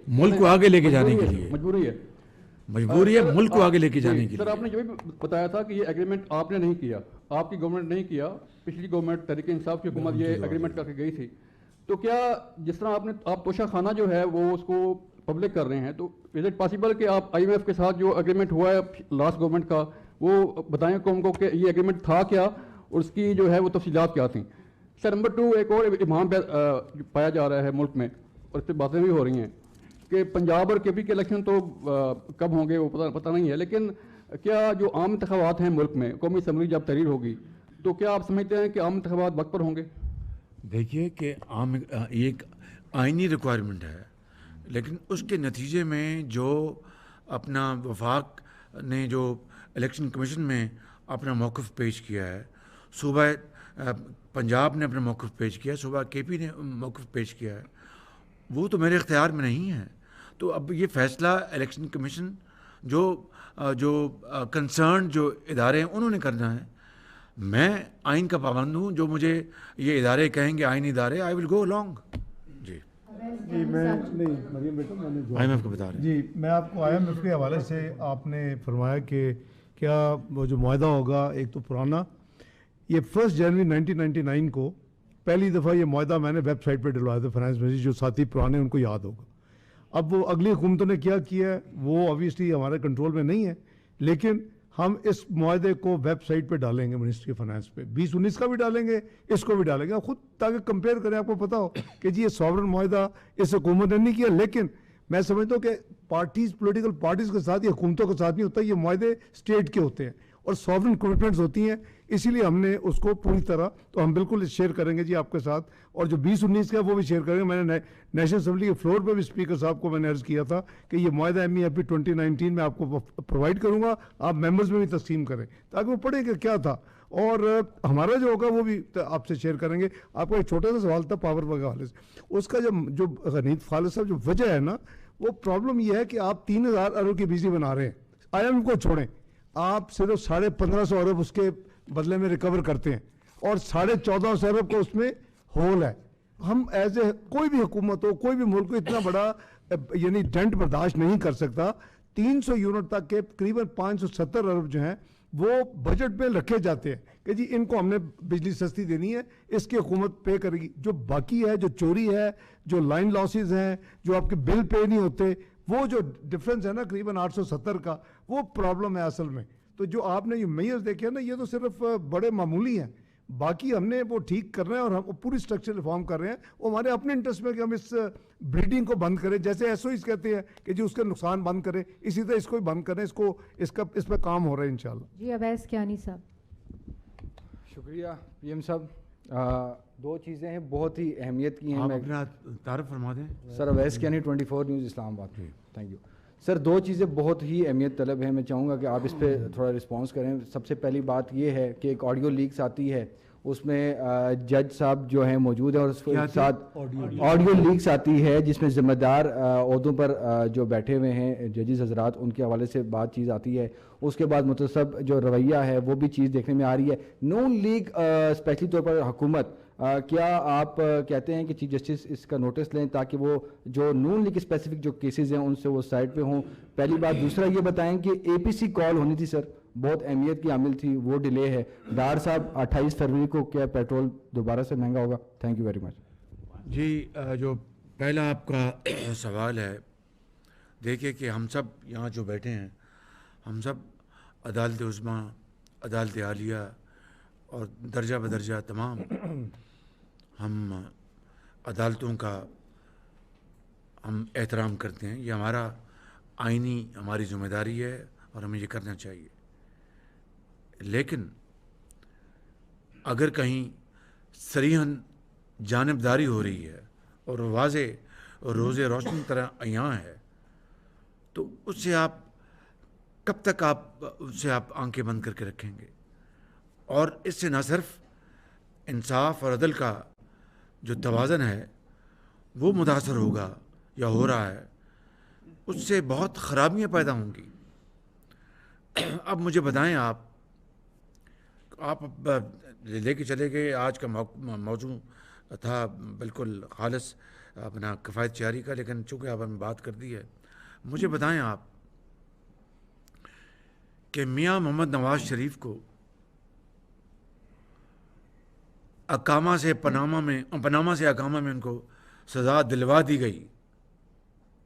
ملک کو آگے لے کے جانے کے لیے, مجبوری ہے ملک کو آگے لے کے جانے کے لیے. سر آپ نے جو بھی بتایا تھا کہ یہ ایگریمنٹ آپ نے نہیں کیا, آپ کی گورنمنٹ نہیں کیا, پچھلی گورنمنٹ تحریک انصاف کی حکومت یہ ایگریمنٹ کر کے گئی تھی. تو کیا جس طرح آپ توشہ خانہ جو ہے وہ اس کو پبلک کر رہے ہیں, تو از اٹ پاسبل کہ آپ آئی ایم ایف کے ساتھ جو ایگریمنٹ ہوا ہے لاسٹ گورنمنٹ کا وہ بتائیں قوم کو کہ یہ ایگریمنٹ تھا کیا اور اس کی جو ہے وہ تفصیلات کیا تھیں؟ سر نمبر 2, ایک اور ابہام پایا جا رہا ہے ملک میں اور اس پہ باتیں بھی ہو رہی ہیں کہ پنجاب اور کے پی کے الیکشن تو کب ہوں گے وہ پتہ نہیں ہے, لیکن کیا جو عام انتخابات ہیں ملک میں, قومی اسمبلی جب تحریر ہوگی, تو کیا آپ سمجھتے ہیں کہ عام انتخابات وقت پر ہوں گے؟ دیکھیے کہ ایک آئینی ریکوائرمنٹ ہے, لیکن اس کے نتیجے میں جو اپنا وفاق نے جو الیکشن کمیشن میں اپنا موقف پیش کیا ہے, صوبہ پنجاب نے اپنا موقف پیش کیا ہے, صوبہ کے پی نے موقف پیش کیا ہے, وہ تو میرے اختیار میں نہیں ہے. تو اب یہ فیصلہ الیکشن کمیشن جو کنسرن جو ادارے ہیں انہوں نے کرنا ہے. میں آئین کا پابند ہوں, جو مجھے یہ ادارے کہیں گے آئینی ادارے, آئی ول گو along. جی میں آپ کو بتا رہا جی میں آپ کو آئی ایم ایف کے حوالے سے آپ نے فرمایا کہ کیا وہ جو معاہدہ ہوگا ایک تو پرانا, یہ 1 جنوری 1999 کو پہلی دفعہ یہ معاہدہ میں نے ویب سائٹ پہ ڈلوایا تھا فائنانس منسٹری, جو ساتھی پرانے ان کو یاد ہوگا. اب وہ اگلی حکومتوں نے کیا ہے وہ obviously ہمارے کنٹرول میں نہیں ہے, لیکن ہم اس معاہدے کو ویب سائٹ پہ ڈالیں گے منسٹری فائنانس پہ, 2019 کا بھی ڈالیں گے, اس کو بھی ڈالیں گے, آپ خود تاکہ کمپیئر کریں, آپ کو پتا ہو کہ جی یہ ساورن معاہدہ اس حکومت نے نہیں کیا. لیکن میں سمجھتا ہوں کہ پولیٹیکل پارٹیز کے ساتھ, یہ حکومتوں کے ساتھ نہیں ہوتا, یہ معاہدے اسٹیٹ کے ہوتے ہیں اور ساورن کمٹمنٹس ہوتی ہیں, اسی لیے ہم نے اس کو پوری طرح, تو ہم بالکل شیئر کریں گے جی آپ کے ساتھ, اور جو 2019 کا وہ بھی شیئر کریں گے. میں نے نیشنل اسمبلی کے فلور پہ بھی اسپیکر صاحب کو میں نے عرض کیا تھا کہ یہ معاہدہ ایم ای ایف 2019 میں آپ کو پرووائڈ کروں گا, آپ ممبرز میں بھی تقسیم کریں تاکہ وہ پڑھیں کہ کیا تھا, اور ہمارا جو ہوگا وہ بھی آپ سے شیئر کریں گے. آپ کا ایک چھوٹا سا سوال تھا پاور کے حوالے سے, اس کا جو غنیت خالد صاحب جو وجہ ہے نا, وہ پرابلم یہ ہے کہ آپ 3000 ارب کی بجلی بنا رہے ہیں, آئی ایم کو چھوڑیں, آپ صرف 1550 ارب اس کے بدلے میں ریکور کرتے ہیں اور 1450 ارب کو اس میں ہول ہے. ہم ایز اے کوئی بھی حکومت ہو, کوئی بھی ملک اتنا بڑا یعنی ڈنٹ برداشت نہیں کر سکتا. 300 یونٹ تک کے قریباً 570 ارب جو ہیں وہ بجٹ میں رکھے جاتے ہیں کہ جی ان کو ہم نے بجلی سستی دینی ہے, اس کی حکومت پے کرے گی. جو باقی ہے, جو چوری ہے, جو لائن لاسز ہیں, جو آپ کے بل پے نہیں ہوتے, وہ جو ڈفرینس ہے نا قریباً 870 کا, وہ پرابلم ہے اصل میں. تو جو آپ نے یہ میئرز دیکھے ہیں نا, یہ تو صرف بڑے معمولی ہیں, باقی ہم نے وہ ٹھیک کر رہے ہیں اور ہم پوری اسٹرکچر ریفارم کر رہے ہیں. وہ ہمارے اپنے انٹرسٹ میں کہ ہم اس بریڈنگ کو بند کریں, جیسے ایس او ایز کہتے ہیں کہ جی اس کا نقصان بند کریں, اسی طرح اس کو بھی بند کریں. اس پہ کام ہو رہا ہے انشاءاللہ. جی اویس کیانی صاحب. شکریہ پی ایم صاحب. دو چیزیں ہیں بہت ہی اہمیت کی ہیں. آپ اپنا تعارف فرما دیں. سر اویس کیانی 24 نیوز اسلام آباد. Thank you sir. دو چیزیں بہت ہی اہمیت طلب ہیں, میں چاہوں گا کہ آپ اس پہ تھوڑا رسپانس کریں. سب سے پہلی بات یہ ہے کہ ایک آڈیو لیکس آتی ہے, اس میں جج صاحب جو ہیں موجود ہیں اور اس کے ساتھ آڈیو لیکس آتی ہے جس میں ذمہ دار عہدوں پر جو بیٹھے ہوئے ہیں ججز حضرات, ان کے حوالے سے بات چیز آتی ہے. اس کے بعد متصب جو رویہ ہے وہ بھی چیز دیکھنے میں آ رہی ہے. نون لیگ اسپیشلی طور پر حکومت, کیا آپ کہتے ہیں کہ چیف جسٹس اس کا نوٹس لیں تاکہ وہ جو نون لیگ اسپیسیفک جو کیسز ہیں ان سے وہ سائڈ پہ ہوں؟ پہلی بات. دوسرا یہ بتائیں کہ اے پی سی کال ہونی تھی سر, بہت اہمیت کی عامل تھی, وہ ڈیلے ہے. ڈار صاحب 28 فروری کو کیا پیٹرول دوبارہ سے مہنگا ہوگا؟ Thank you very much. جی جو پہلا آپ کا سوال ہے, دیکھیے کہ ہم سب یہاں جو بیٹھے ہیں ہم سب عدالت عظمیٰ, عدالت عالیہ اور درجہ بدرجہ تمام ہم عدالتوں کا ہم احترام کرتے ہیں. یہ ہمارا آئینی ہماری ذمہ داری ہے اور ہمیں یہ کرنا چاہیے. لیکن اگر کہیں صریحاً جانبداری ہو رہی ہے اور واضح اور روز روشن طرح عیاں ہے تو اس سے آپ کب تک اس سے آپ آنکھیں بند کر کے رکھیں گے؟ اور اس سے نہ صرف انصاف اور عدل کا جو توازن ہے وہ متاثر ہوگا یا ہو رہا ہے, اس سے بہت خرابیاں پیدا ہوں گی. اب مجھے بتائیں, آپ لے کے چلے گئے, آج کا موضوع تھا بالکل خالص اپنا کفایت چاری کا, لیکن چونکہ آپ ہمیں بات کر دی ہے, مجھے بتائیں آپ کہ میاں محمد نواز شریف کو پناما سے اقامہ میں ان کو سزا دلوا دی گئی.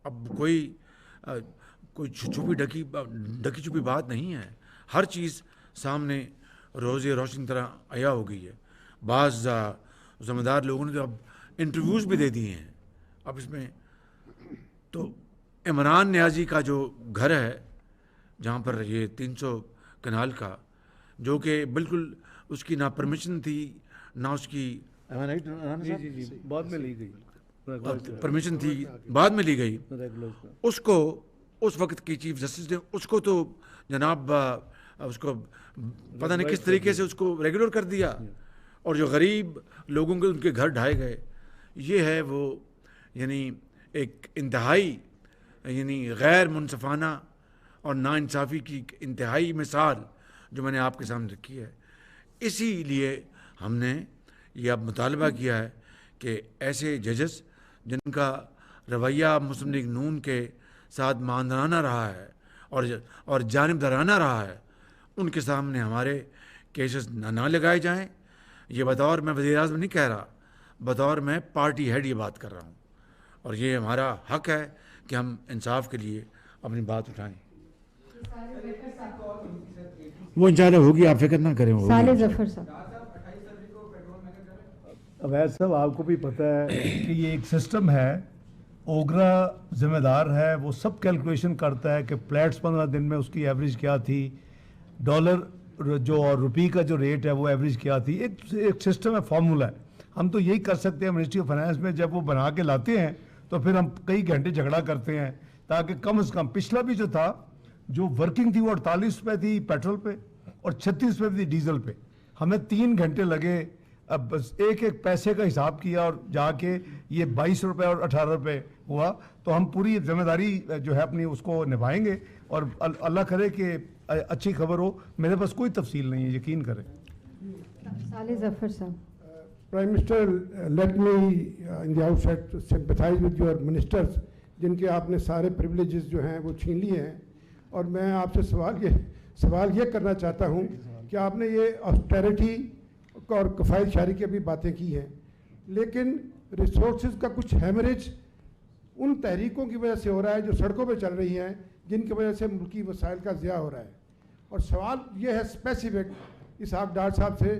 اب کوئی چھپی ڈکی چھپی بات نہیں ہے, ہر چیز سامنے روز روشن طرح عیاں ہو گئی ہے. بعض ذمہ دار لوگوں نے تو اب انٹرویوز بھی دے دیے ہیں. اب اس میں تو عمران نیازی کا جو گھر ہے جہاں پر یہ 300 کنال کا, جو کہ بالکل اس کی نہ پرمیشن تھی نہ اس کی بعد میں لی گئی, پرمیشن تھی, بعد میں لی گئی. اس کو اس وقت کی چیف جسٹس نے اس کو تو جناب اس کو پتہ نہیں کس طریقے سے اس کو ریگولر کر دیا, اور جو غریب لوگوں کے ان کے گھر ڈھائے گئے. یہ ہے وہ یعنی ایک انتہائی یعنی غیر منصفانہ اور ناانصافی کی انتہائی مثال جو میں نے آپ کے سامنے رکھی ہے. اسی لیے ہم نے یہ اب مطالبہ کیا ہے کہ ایسے ججز جن کا رویہ مسلم لیگ نون کے ساتھ ماندرانہ رہا ہے اور جانبدارانہ رہا ہے, ان کے سامنے ہمارے کیسز نہ لگائے جائیں. یہ بطور میں وزیر اعظم نہیں کہہ رہا, بطور میں پارٹی ہیڈ یہ بات کر رہا ہوں, اور یہ ہمارا حق ہے کہ ہم انصاف کے لیے اپنی بات اٹھائیں. وہ انشاءاللہ ہوگی, آپ فکر نہ کریں. صالح ظفر صاحب. اویس صاحب آپ کو بھی پتہ ہے کہ یہ ایک سسٹم ہے, اوگرا ذمہ دار ہے, وہ سب کیلکولیشن کرتا ہے کہ پلیٹس 15 دن میں اس کی ایوریج کیا تھی, ڈالر جو اور روپی کا جو ریٹ ہے وہ ایوریج کیا تھی. ایک سسٹم ہے, فارمولا ہے. ہم تو یہی کر سکتے ہیں منسٹری آف فائنانس میں, جب وہ بنا کے لاتے ہیں تو پھر ہم کئی گھنٹے جھگڑا کرتے ہیں تاکہ کم از کم. پچھلا بھی جو تھا جو ورکنگ تھی وہ 48 روپے تھی پیٹرول پہ اور 36 روپے تھی ڈیزل پہ. ہمیں 3 گھنٹے لگے, اب بس ایک پیسے کا حساب کیا اور جا کے یہ 22 روپے اور 18 روپے ہوا. تو ہم پوری ذمہ داری جو ہے اپنی اس کو نبھائیں گے, اور اللہ کرے کہ اچھی خبر ہو. میرے پاس کوئی تفصیل نہیں ہے, یقین کریں. صالح ظفر صاحب. Prime Minister, let me in the outset sympathize with your ministers جن کے آپ نے سارے پریولیجز جو ہیں وہ چھین لیے ہیں. اور میں آپ سے سوال یہ کرنا چاہتا ہوں کہ آپ نے یہ آسٹیرٹی اور کفایت شاری کی بھی باتیں کی ہیں, لیکن ریسورسز کا کچھ ہیمریج ان تحریکوں کی وجہ سے ہو رہا ہے جو سڑکوں پہ چل رہی ہیں, جن کی وجہ سے ملکی وسائل کا ضیاع ہو رہا ہے. اور سوال یہ ہے اسپیسیفک اسحاق ڈار صاحب سے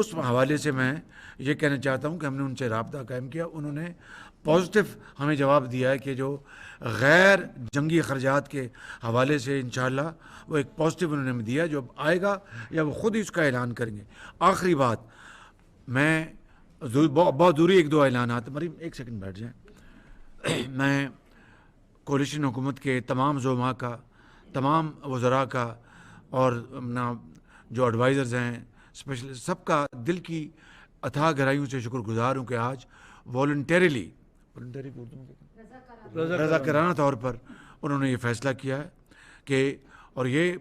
اس حوالے سے میں یہ کہنا چاہتا ہوں کہ ہم نے ان سے رابطہ قائم کیا، انہوں نے پازیٹیو ہمیں جواب دیا ہے کہ جو غیر جنگی اخراجات کے حوالے سے انشاءاللہ وہ ایک پازیٹیو انہوں نے ہمیں دیا، جو آئے گا یا وہ خود ہی اس کا اعلان کریں گے۔ آخری بات، میں بہت ضروری ایک دو اعلانات، مریم ایک سیکنڈ بیٹھ جائیں۔ میں کولیشن حکومت کے تمام زعماء کا، تمام وزراء کا اور اپنا جو ایڈوائزرز ہیں اسپیشل سب کا دل کی اتھاہ گہرائیوں سے شکر گزار ہوں کہ آج والنٹیرلی رضاکارانہ طور پر انہوں نے یہ فیصلہ کیا ہے کہ، اور یہ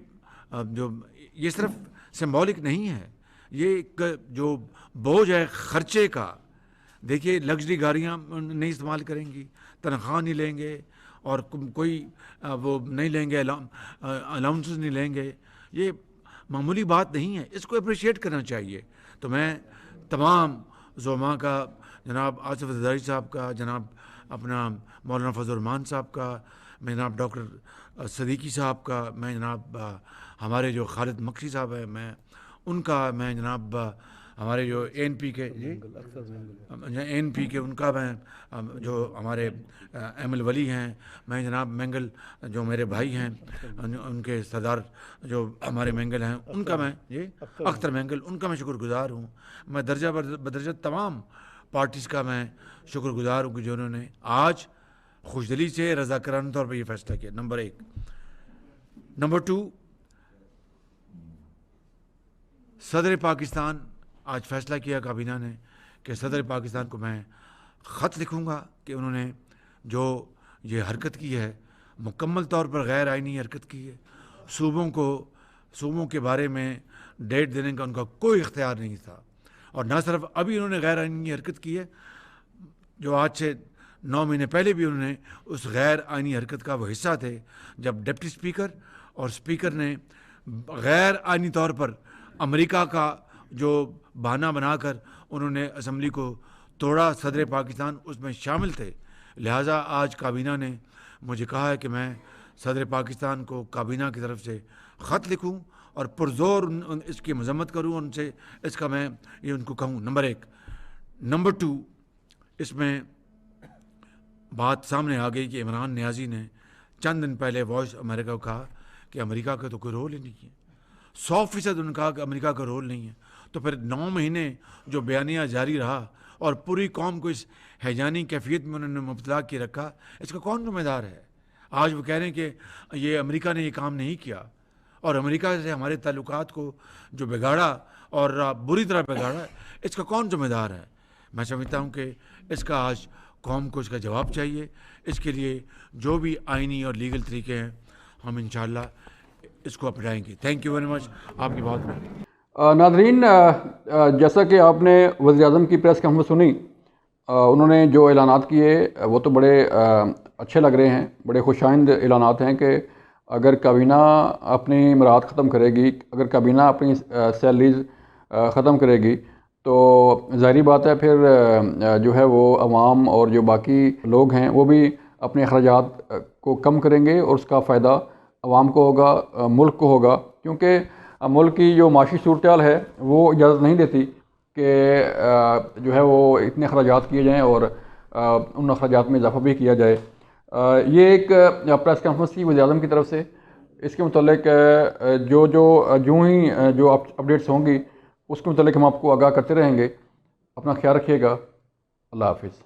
یہ صرف سمبولک نہیں ہے، یہ ایک جو بوجھ ہے خرچے کا، دیکھیے لگژری گاڑیاں نہیں استعمال کریں گی، تنخواہ نہیں لیں گے اور کوئی وہ نہیں لیں گے، الاؤنسز نہیں لیں گے، یہ معمولی بات نہیں ہے، اس کو اپریشیٹ کرنا چاہیے۔ تو میں تمام زعماء کا، جناب آصف زرداری صاحب کا، جناب اپنا مولانا فضل الرحمان صاحب کا، میں جناب ڈاکٹر صدیقی صاحب کا، میں جناب ہمارے جو خالد مکسی صاحب ہیں میں ان کا، میں جناب ہمارے جو این پی کے ان کا، میں جو ہمارے ایم ولی ہیں، میں جناب مینگل جو میرے بھائی ہیں ان کے سردار جو ہمارے مینگل ہیں ان کا، میں اختر مینگل ان کا میں شکر گزار ہوں۔ میں درجہ بدرجہ تمام پارٹیز کا میں شکر گزار ہوں کہ جو انہوں نے آج خوشدلی سے رضاکارانہ طور پر یہ فیصلہ کیا، نمبر ایک۔ نمبر ٹو، صدر پاکستان آج فیصلہ کیا کابینہ نے کہ صدر پاکستان کو میں خط لکھوں گا کہ انہوں نے جو یہ حرکت کی ہے مکمل طور پر غیر آئینی حرکت کی ہے، صوبوں کے بارے میں ڈیٹ دینے کا ان کا کوئی اختیار نہیں تھا، اور نہ صرف ابھی انہوں نے غیر آئینی حرکت کی ہے، جو آج سے 9 مہینے پہلے بھی انہوں نے اس غیر آئینی حرکت کا وہ حصہ تھے جب ڈپٹی اسپیکر اور اسپیکر نے غیر آئینی طور پر امریکہ کا جو بہانہ بنا کر انہوں نے اسمبلی کو توڑا، صدر پاکستان اس میں شامل تھے۔ لہٰذا آج کابینہ نے مجھے کہا ہے کہ میں صدر پاکستان کو کابینہ کی طرف سے خط لکھوں اور پرزور اس کی مذمت کروں، ان سے اس کا میں یہ ان کو کہوں، نمبر ایک۔ نمبر ٹو، اس میں بات سامنے آ گئی کہ عمران نیازی نے چند دن پہلے وائس امریکہ کو کہا کہ امریکہ کا تو کوئی رول ہی نہیں ہے، 100% انہوں نے کہا کہ امریکہ کا رول نہیں ہے، تو پھر 9 مہینے جو بیانیہ جاری رہا اور پوری قوم کو اس ہیجانی کیفیت میں انہوں نے مبتلا کیے رکھا، اس کا کون ذمہ دار ہے؟ آج وہ کہہ رہے ہیں کہ یہ امریکہ نے یہ کام نہیں کیا، اور امریکہ سے ہمارے تعلقات کو جو بگاڑا اور بری طرح بگاڑا، اس کا کون ذمہ دار ہے؟ میں سمجھتا ہوں کہ اس کا آج قوم کو اس کا جواب چاہیے، اس کے لیے جو بھی آئینی اور لیگل طریقے ہیں ہم انشاءاللہ اس کو اپنائیں گے۔ تھینک یو ویری مچ، آپ کی بات۔ ناظرین، جیسا کہ آپ نے وزیر اعظم کی پریس کانفرنس سنی، انہوں نے جو اعلانات کیے وہ تو بڑے اچھے لگ رہے ہیں، بڑے خوش آئند اعلانات ہیں کہ اگر کابینہ اپنی مراعات ختم کرے گی، اگر کابینہ اپنی سیلریز ختم کرے گی تو ظاہری بات ہے پھر جو ہے وہ عوام اور جو باقی لوگ ہیں وہ بھی اپنے اخراجات کو کم کریں گے، اور اس کا فائدہ عوام کو ہوگا، ملک کو ہوگا، کیونکہ ملک کی جو معاشی صورتحال ہے وہ اجازت نہیں دیتی کہ جو ہے وہ اتنے اخراجات کیے جائیں اور ان اخراجات میں اضافہ بھی کیا جائے۔ یہ ایک پریس کانفرنس تھی وزیر اعظم کی طرف سے، اس کے متعلق جو ہی اپڈیٹس ہوں گی اس کے متعلق ہم آپ کو آگاہ کرتے رہیں گے۔ اپنا خیال رکھیے گا، اللہ حافظ۔